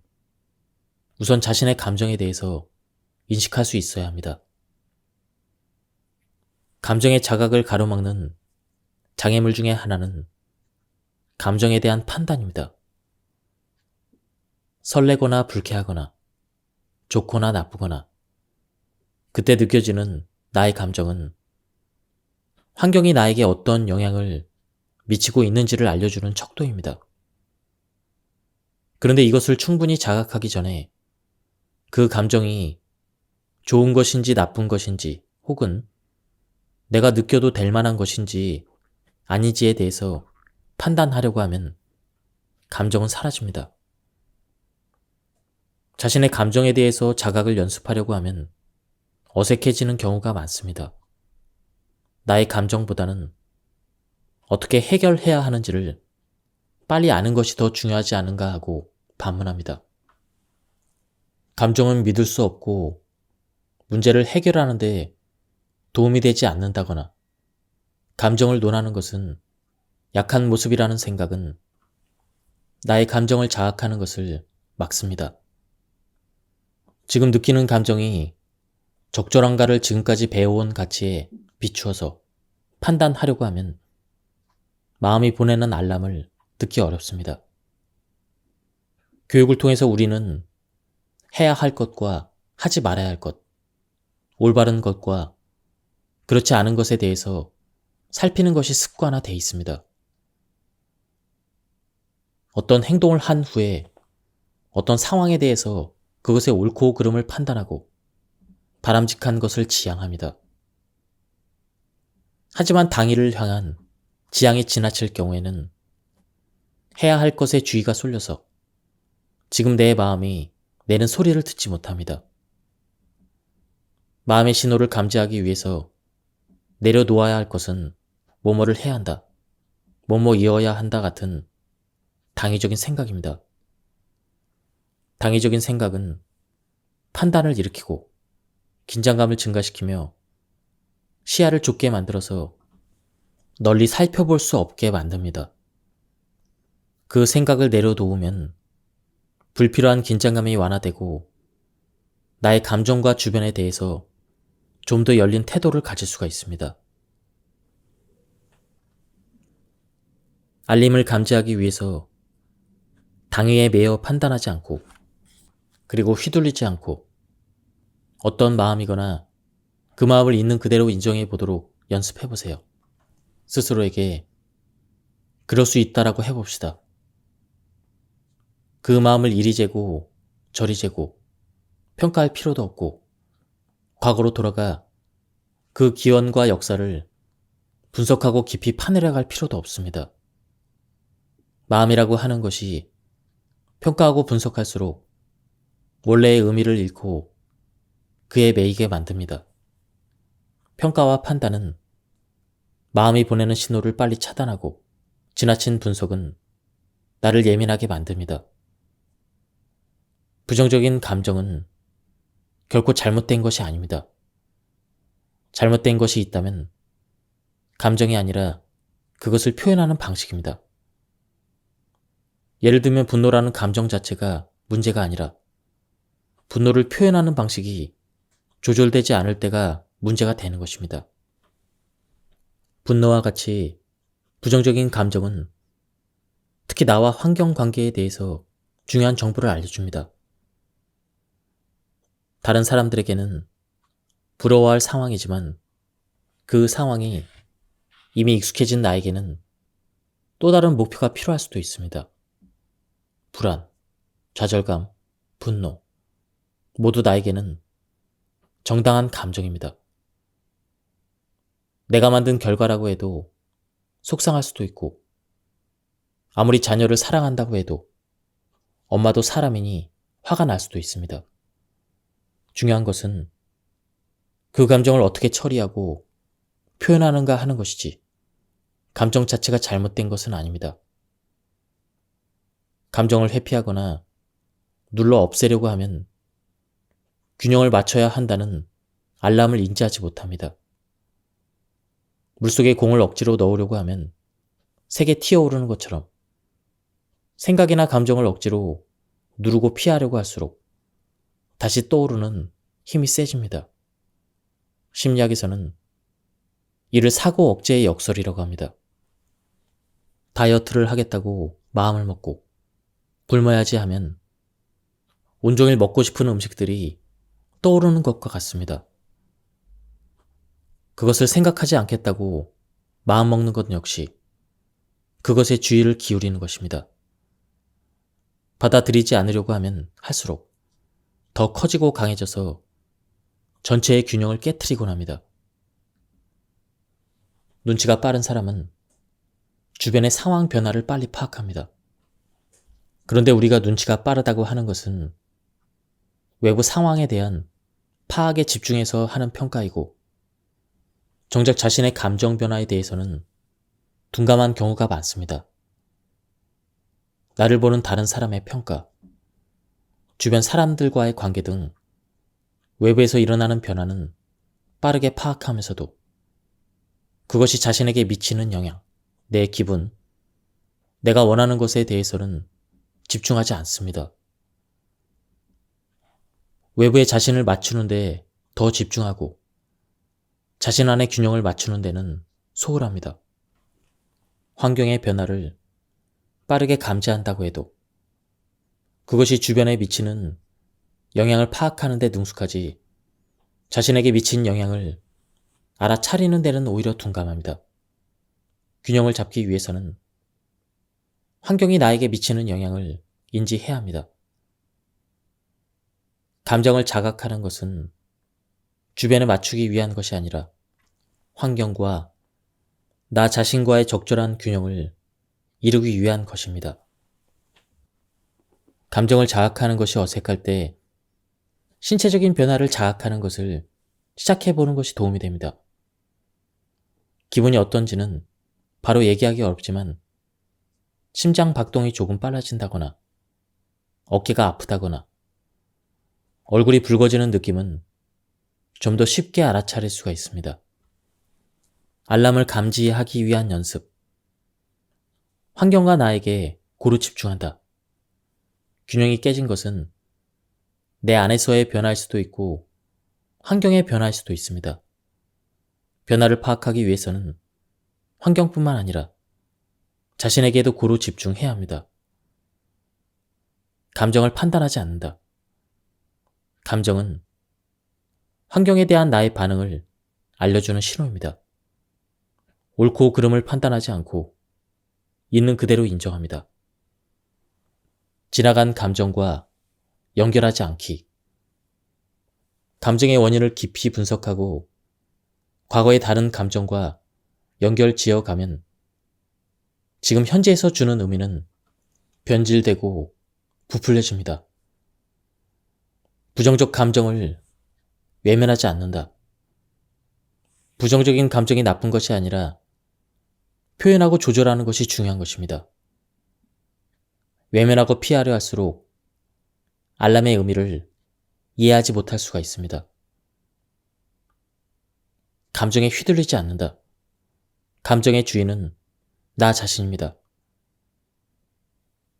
우선 자신의 감정에 대해서 인식할 수 있어야 합니다. 감정의 자각을 가로막는 장애물 중에 하나는 감정에 대한 판단입니다. 설레거나 불쾌하거나 좋거나 나쁘거나 그때 느껴지는 나의 감정은 환경이 나에게 어떤 영향을 미치고 있는지를 알려주는 척도입니다. 그런데 이것을 충분히 자각하기 전에 그 감정이 좋은 것인지 나쁜 것인지 혹은 내가 느껴도 될 만한 것인지 아니지에 대해서 판단하려고 하면 감정은 사라집니다. 자신의 감정에 대해서 자각을 연습하려고 하면 어색해지는 경우가 많습니다. 나의 감정보다는 어떻게 해결해야 하는지를 빨리 아는 것이 더 중요하지 않은가 하고 반문합니다. 감정은 믿을 수 없고 문제를 해결하는데 도움이 되지 않는다거나 감정을 논하는 것은 약한 모습이라는 생각은 나의 감정을 자학하는 것을 막습니다. 지금 느끼는 감정이 적절한가를 지금까지 배워온 가치에 비추어서 판단하려고 하면 마음이 보내는 알람을 듣기 어렵습니다. 교육을 통해서 우리는 해야 할 것과 하지 말아야 할 것, 올바른 것과 그렇지 않은 것에 대해서 살피는 것이 습관화되어 있습니다. 어떤 행동을 한 후에 어떤 상황에 대해서 그것의 옳고 그름을 판단하고 바람직한 것을 지향합니다. 하지만 당일을 향한 지향이 지나칠 경우에는 해야 할 것에 주의가 쏠려서 지금 내 마음이 내는 소리를 듣지 못합니다. 마음의 신호를 감지하기 위해서 내려놓아야 할 것은 뭐뭐를 해야 한다, 뭐뭐이어야 한다 같은 당위적인 생각입니다. 당위적인 생각은 판단을 일으키고 긴장감을 증가시키며 시야를 좁게 만들어서 널리 살펴볼 수 없게 만듭니다. 그 생각을 내려놓으면 불필요한 긴장감이 완화되고 나의 감정과 주변에 대해서 좀 더 열린 태도를 가질 수가 있습니다. 알림을 감지하기 위해서 당위에 매여 판단하지 않고 그리고 휘둘리지 않고 어떤 마음이거나 그 마음을 있는 그대로 인정해 보도록 연습해 보세요. 스스로에게 그럴 수 있다라고 해봅시다. 그 마음을 이리 재고 저리 재고 평가할 필요도 없고 과거로 돌아가 그 기원과 역사를 분석하고 깊이 파내려갈 필요도 없습니다. 마음이라고 하는 것이 평가하고 분석할수록 원래의 의미를 잃고 그에 매이게 만듭니다. 평가와 판단은 마음이 보내는 신호를 빨리 차단하고 지나친 분석은 나를 예민하게 만듭니다. 부정적인 감정은 결코 잘못된 것이 아닙니다. 잘못된 것이 있다면 감정이 아니라 그것을 표현하는 방식입니다. 예를 들면 분노라는 감정 자체가 문제가 아니라 분노를 표현하는 방식이 조절되지 않을 때가 문제가 되는 것입니다. 분노와 같이 부정적인 감정은 특히 나와 환경 관계에 대해서 중요한 정보를 알려줍니다. 다른 사람들에게는 부러워할 상황이지만 그 상황이 이미 익숙해진 나에게는 또 다른 목표가 필요할 수도 있습니다. 불안, 좌절감, 분노 모두 나에게는 정당한 감정입니다. 내가 만든 결과라고 해도 속상할 수도 있고 아무리 자녀를 사랑한다고 해도 엄마도 사람이니 화가 날 수도 있습니다. 중요한 것은 그 감정을 어떻게 처리하고 표현하는가 하는 것이지 감정 자체가 잘못된 것은 아닙니다. 감정을 회피하거나 눌러 없애려고 하면 균형을 맞춰야 한다는 알람을 인지하지 못합니다. 물속에 공을 억지로 넣으려고 하면 색에 튀어오르는 것처럼 생각이나 감정을 억지로 누르고 피하려고 할수록 다시 떠오르는 힘이 세집니다. 심리학에서는 이를 사고 억제의 역설이라고 합니다. 다이어트를 하겠다고 마음을 먹고 굶어야지 하면 온종일 먹고 싶은 음식들이 떠오르는 것과 같습니다. 그것을 생각하지 않겠다고 마음먹는 것 역시 그것에 주의를 기울이는 것입니다. 받아들이지 않으려고 하면 할수록 더 커지고 강해져서 전체의 균형을 깨트리곤 합니다. 눈치가 빠른 사람은 주변의 상황 변화를 빨리 파악합니다. 그런데 우리가 눈치가 빠르다고 하는 것은 외부 상황에 대한 파악에 집중해서 하는 평가이고 정작 자신의 감정 변화에 대해서는 둔감한 경우가 많습니다. 나를 보는 다른 사람의 평가, 주변 사람들과의 관계 등 외부에서 일어나는 변화는 빠르게 파악하면서도 그것이 자신에게 미치는 영향, 내 기분, 내가 원하는 것에 대해서는 집중하지 않습니다. 외부에 자신을 맞추는 데 더 집중하고 자신 안의 균형을 맞추는 데는 소홀합니다. 환경의 변화를 빠르게 감지한다고 해도 그것이 주변에 미치는 영향을 파악하는 데 능숙하지 자신에게 미친 영향을 알아차리는 데는 오히려 둔감합니다. 균형을 잡기 위해서는 환경이 나에게 미치는 영향을 인지해야 합니다. 감정을 자각하는 것은 주변에 맞추기 위한 것이 아니라 환경과 나 자신과의 적절한 균형을 이루기 위한 것입니다. 감정을 자각하는 것이 어색할 때 신체적인 변화를 자각하는 것을 시작해보는 것이 도움이 됩니다. 기분이 어떤지는 바로 얘기하기 어렵지만 심장 박동이 조금 빨라진다거나 어깨가 아프다거나 얼굴이 붉어지는 느낌은 좀 더 쉽게 알아차릴 수가 있습니다. 알람을 감지하기 위한 연습. 환경과 나에게 고루 집중한다. 균형이 깨진 것은 내 안에서의 변화일 수도 있고 환경의 변화일 수도 있습니다. 변화를 파악하기 위해서는 환경뿐만 아니라 자신에게도 고루 집중해야 합니다. 감정을 판단하지 않는다. 감정은 환경에 대한 나의 반응을 알려주는 신호입니다. 옳고 그름을 판단하지 않고 있는 그대로 인정합니다. 지나간 감정과 연결하지 않기. 감정의 원인을 깊이 분석하고 과거의 다른 감정과 연결 지어가면 지금 현재에서 주는 의미는 변질되고 부풀려집니다. 부정적 감정을 외면하지 않는다. 부정적인 감정이 나쁜 것이 아니라 표현하고 조절하는 것이 중요한 것입니다. 외면하고 피하려 할수록 알람의 의미를 이해하지 못할 수가 있습니다. 감정에 휘둘리지 않는다. 감정의 주인은 나 자신입니다.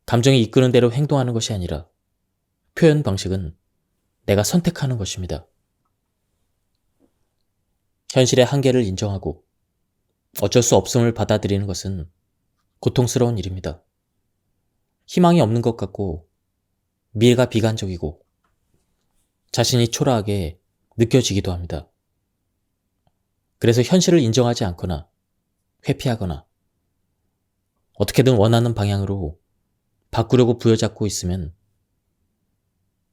감정이 이끄는 대로 행동하는 것이 아니라 표현 방식은 내가 선택하는 것입니다. 현실의 한계를 인정하고 어쩔 수 없음을 받아들이는 것은 고통스러운 일입니다. 희망이 없는 것 같고 미래가 비관적이고 자신이 초라하게 느껴지기도 합니다. 그래서 현실을 인정하지 않거나 회피하거나 어떻게든 원하는 방향으로 바꾸려고 부여잡고 있으면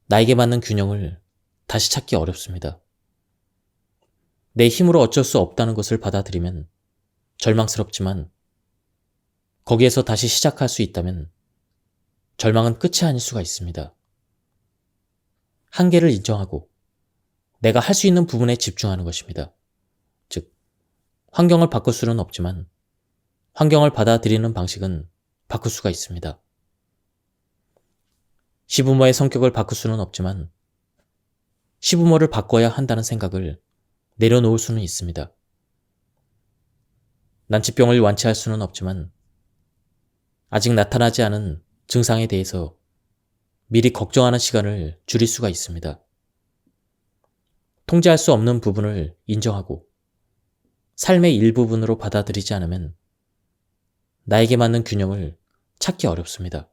나에게 맞는 균형을 다시 찾기 어렵습니다. 내 힘으로 어쩔 수 없다는 것을 받아들이면 절망스럽지만 거기에서 다시 시작할 수 있다면 절망은 끝이 아닐 수가 있습니다. 한계를 인정하고 내가 할 수 있는 부분에 집중하는 것입니다. 즉, 환경을 바꿀 수는 없지만 환경을 받아들이는 방식은 바꿀 수가 있습니다. 시부모의 성격을 바꿀 수는 없지만 시부모를 바꿔야 한다는 생각을 내려놓을 수는 있습니다. 난치병을 완치할 수는 없지만 아직 나타나지 않은 증상에 대해서 미리 걱정하는 시간을 줄일 수가 있습니다. 통제할 수 없는 부분을 인정하고 삶의 일부분으로 받아들이지 않으면 나에게 맞는 균형을 찾기 어렵습니다.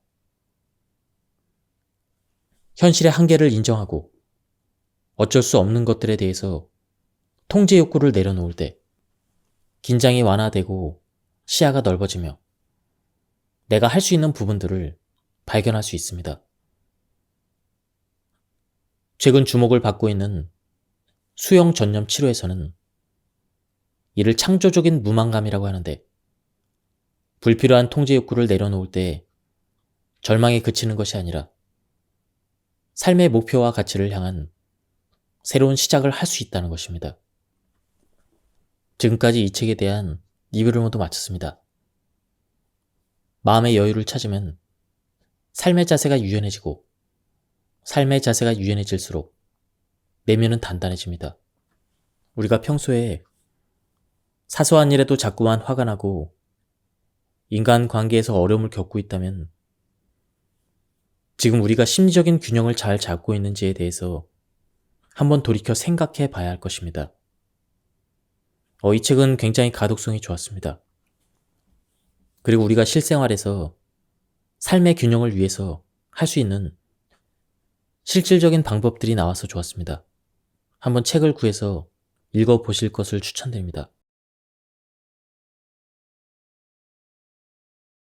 현실의 한계를 인정하고 어쩔 수 없는 것들에 대해서 통제 욕구를 내려놓을 때 긴장이 완화되고 시야가 넓어지며 내가 할 수 있는 부분들을 발견할 수 있습니다. 최근 주목을 받고 있는 수용 전념 치료에서는 이를 창조적인 무망감이라고 하는데 불필요한 통제 욕구를 내려놓을 때 절망에 그치는 것이 아니라 삶의 목표와 가치를 향한 새로운 시작을 할 수 있다는 것입니다. 지금까지 이 책에 대한 리뷰를 모두 마쳤습니다. 마음의 여유를 찾으면 삶의 자세가 유연해지고 삶의 자세가 유연해질수록 내면은 단단해집니다. 우리가 평소에 사소한 일에도 자꾸만 화가 나고 인간관계에서 어려움을 겪고 있다면 지금 우리가 심리적인 균형을 잘 잡고 있는지에 대해서 한번 돌이켜 생각해 봐야 할 것입니다. 이 책은 굉장히 가독성이 좋았습니다. 그리고 우리가 실생활에서 삶의 균형을 위해서 할 수 있는 실질적인 방법들이 나와서 좋았습니다. 한번 책을 구해서 읽어보실 것을 추천드립니다.